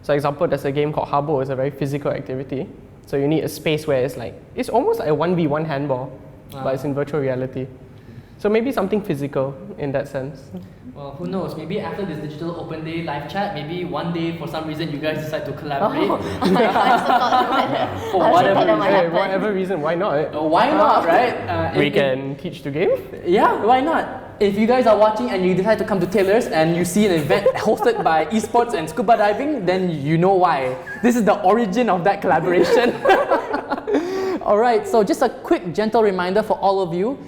So, example, there's a game called Habbo. It's a very physical activity. So you need a space where it's almost like a 1v1 handball, but it's in virtual reality. So maybe something physical in that sense. Well, who knows? Maybe after this digital open day live chat, maybe one day for some reason you guys decide to collaborate. For whatever reason, why not? Why not, right? We can teach the game. Yeah, why not? If you guys are watching and you decide to come to Taylor's and you see an event hosted by esports and scuba diving, then you know why. This is the origin of that collaboration. All right, so just a quick gentle reminder for all of you.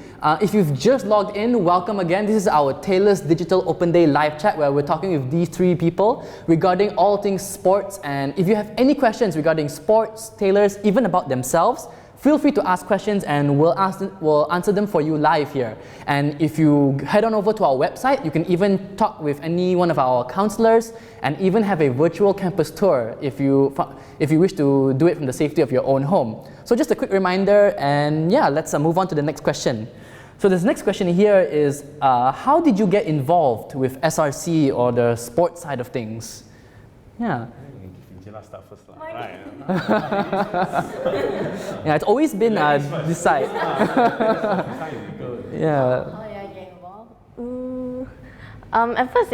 If you've just logged in, welcome again. This is our Taylor's Digital Open Day live chat where we're talking with these three people regarding all things sports. And if you have any questions regarding sports, Taylor's, even about themselves, feel free to ask questions and we'll answer them for you live here. And if you head on over to our website, you can even talk with any one of our counselors and even have a virtual campus tour if you wish to do it from the safety of your own home. So just a quick reminder, and yeah, let's move on to the next question. So this next question here is, how did you get involved with SRC or the sports side of things? Yeah. Start first, right. Yeah, it's always been this side. Yeah. How did I get involved? At first,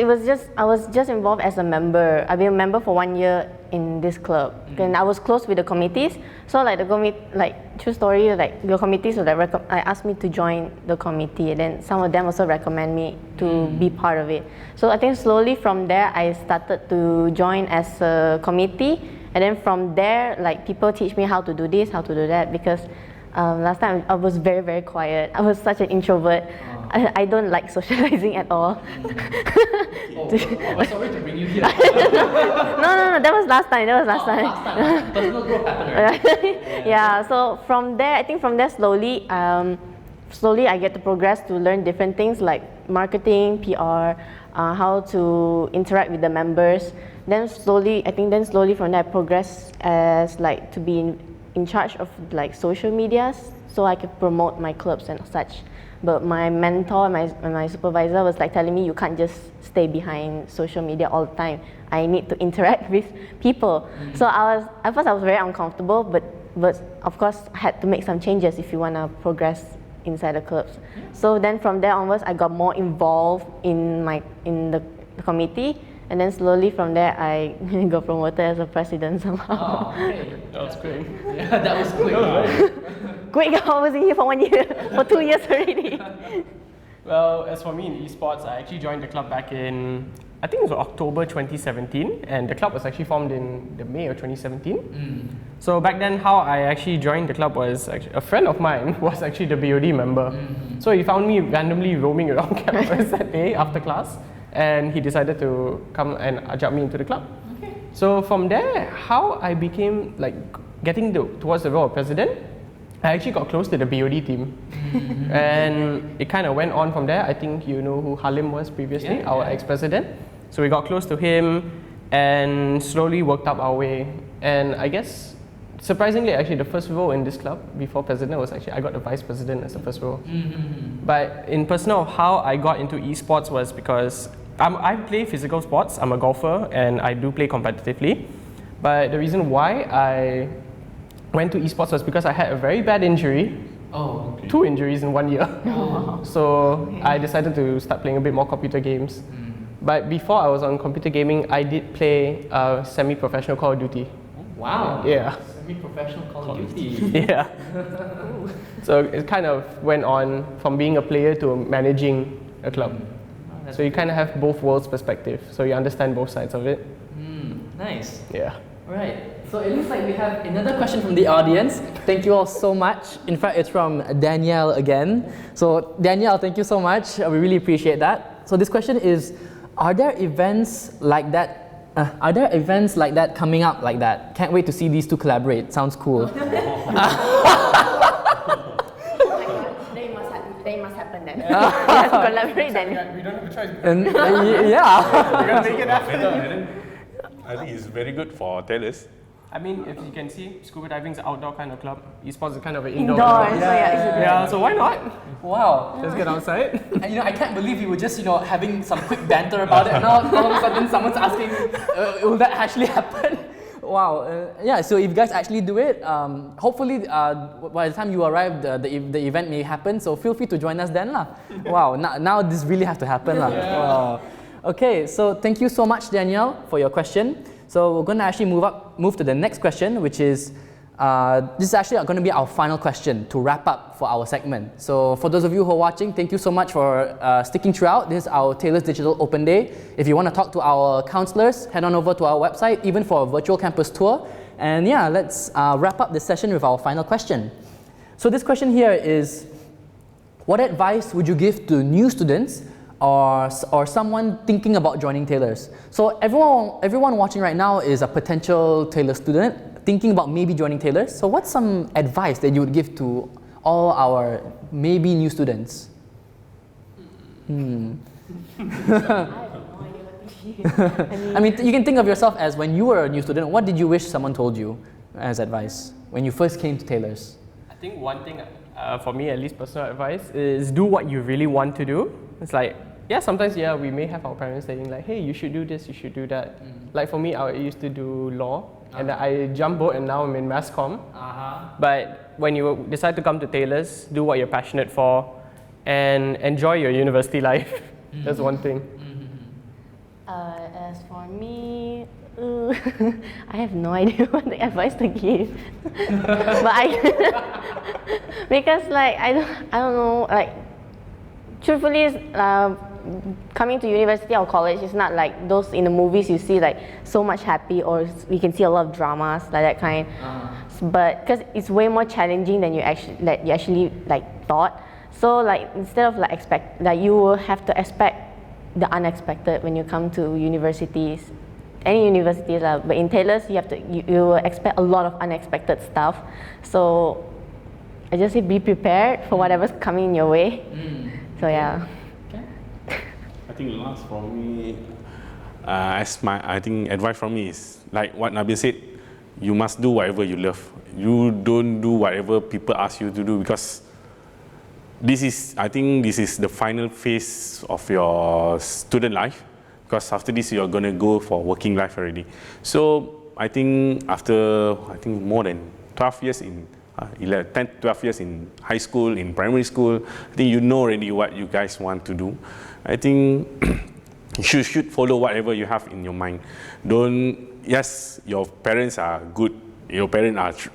I was just involved as a member. I've been a member for 1 year in this club, and I was close with the committees. So like true story, like the committees would asked me to join the committee, and then some of them also recommend me to be part of it. So I think slowly from there I started to join as a committee, and then from there like people teach me how to do this, how to do that, because last time I was very, very quiet. I was such an introvert. I don't like socializing at all. Sorry to bring you here. No, that was last time. Last time. Personal growth happened, right? Yeah, so from there, I think from there slowly I get to progress to learn different things like marketing, PR, how to interact with the members. Then slowly from there I progress as like to be in charge of like social medias, so I could promote my clubs and such. But my mentor, my supervisor was like telling me, you can't just stay behind social media all the time. I need to interact with people. So at first I was very uncomfortable, but of course I had to make some changes if you want to progress inside the clubs. So then from there onwards, I got more involved in the committee. And then slowly from there, I got promoted as a president somehow. Oh, okay. That was quick. Yeah, that was quick. Quick, I was in here for 1 year, for 2 years already. Well, as for me in esports, I actually joined the club back in, I think it was October 2017, and the club was actually formed in the May of 2017. So back then, how I actually joined the club was actually, a friend of mine was actually the BOD member. So he found me randomly roaming around campus that day after class, and he decided to come and ajak me into the club. Okay. So from there, how I became like getting towards the role of president, I actually got close to the BOD team. And it kind of went on from there. I think you know who Halim was previously, our ex-president. So we got close to him and slowly worked up our way. And I guess, surprisingly, actually the first role in this club before president was actually, I got the vice president as the first role. But in personal, how I got into esports was because I play physical sports. I'm a golfer and I do play competitively. But the reason why I went to esports was because I had a very bad injury. Oh, okay. 2 injuries in 1 year. So I decided to start playing a bit more computer games. But before I was on computer gaming, I did play semi-professional Call of Duty. Wow. Yeah. Semi-professional Call of Duty. Yeah. So it kind of went on from being a player to managing a club. So you kind of have both worlds perspective. So you understand both sides of it. Nice. Yeah. Right. So it looks like we have another question from the audience. Thank you all so much. In fact, it's from Danielle again. So Danielle, thank you so much. We really appreciate that. So this question is, are there events like that coming up like that? Can't wait to see these two collaborate. Sounds cool. They must happen then. We have to collaborate then. We don't have a choice. Yeah. We're going to make it happen. I think it's very good for Taylor's. I mean, if you can see, scuba diving is an outdoor kind of club. Esports is kind of an indoor. Yeah, so why not? Wow. Let's get outside. And I can't believe we were just having some quick banter about it, and now all of a sudden someone's asking, will that actually happen? Wow. Yeah, so if you guys actually do it, hopefully by the time you arrive, the event may happen, so feel free to join us then. Wow, now this really has to happen. Wow. Okay, so thank you so much, Danielle, for your question. So we're going to actually move to the next question, which is, this is actually going to be our final question to wrap up for our segment. So for those of you who are watching, thank you so much for sticking throughout. This is our Taylor's Digital Open Day. If you want to talk to our counselors, head on over to our website, even for a virtual campus tour. And yeah, let's wrap up this session with our final question. So this question here is, what advice would you give to new students or someone thinking about joining Taylor's? So everyone watching right now is a potential Taylor student thinking about maybe joining Taylor's. So what's some advice that you would give to all our maybe new students? I mean, you can think of yourself as when you were a new student, what did you wish someone told you as advice when you first came to Taylor's? I think one thing, for me at least, personal advice is do what you really want to do. It's like, yeah, sometimes we may have our parents saying like, hey, you should do this, you should do that. Like for me, I used to do law, and I jumped boat and now I'm in mass comm. But when you decide to come to Taylor's, do what you're passionate for and enjoy your university life. That's one thing. As for me, I have no idea what the advice to give. But because like I don't know, like truthfully, coming to university or college is not like those in the movies you see like so much happy, or you can see a lot of dramas like that kind. But because it's way more challenging than you actually like thought. So like instead of like you will have to expect the unexpected when you come to universities, any universities. But in Taylor's, you will expect a lot of unexpected stuff. So I just say be prepared for whatever's coming your way. So yeah. I think last for me, I think advice from me is like what Nabil said, you must do whatever you love. You don't do whatever people ask you to do, because I think this is the final phase of your student life, because after this you're going to go for working life already. So I think after more than 12 years in 10, 12 years in high school, in primary school, I think you know already what you guys want to do. I think you should follow whatever you have in your mind. Yes, your parents are good, your parents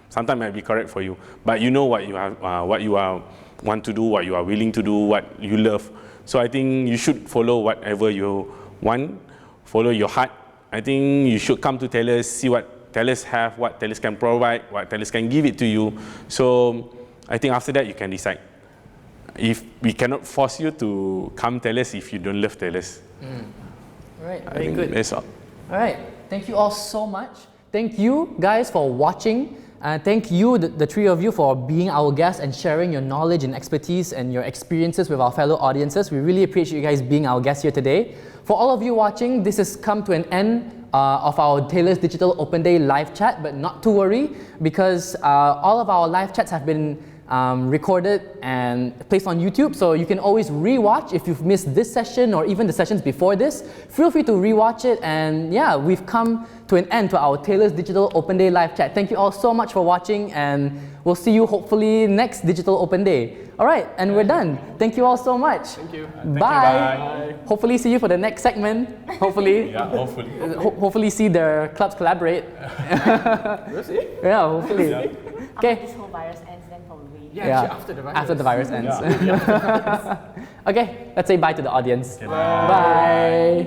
sometimes might be correct for you, but you know what you have, what you want to do, what you are willing to do, what you love. So I think you should follow whatever you want, follow your heart. I think you should come to Taylor's, see what Taylor's have, what Taylor's can provide, what Taylor's can give it to you. So I think after that you can decide. If we cannot force you to come Taylor's if you don't love Taylor's. All right, very good. That's all. All right, thank you all so much. Thank you guys for watching. Thank you, the three of you, for being our guests and sharing your knowledge and expertise and your experiences with our fellow audiences. We really appreciate you guys being our guests here today. For all of you watching, this has come to an end of our Taylor's Digital Open Day live chat, but not to worry, because all of our live chats have been recorded and placed on YouTube, so you can always rewatch if you've missed this session or even the sessions before this. Feel free to rewatch it, and yeah, we've come to an end to our Taylor's Digital Open Day live chat. Thank you all so much for watching, and we'll see you hopefully next Digital Open Day. All right, and we're done. Thank you all so much. Thank you. Bye. Hopefully see you for the next segment. Hopefully. Yeah, hopefully. Hopefully see the clubs collaborate. We'll see. Yeah, hopefully. After Okay. this whole virus ends, then probably. Yeah, after the virus ends. Okay, let's say bye to the audience. Okay, bye. Bye.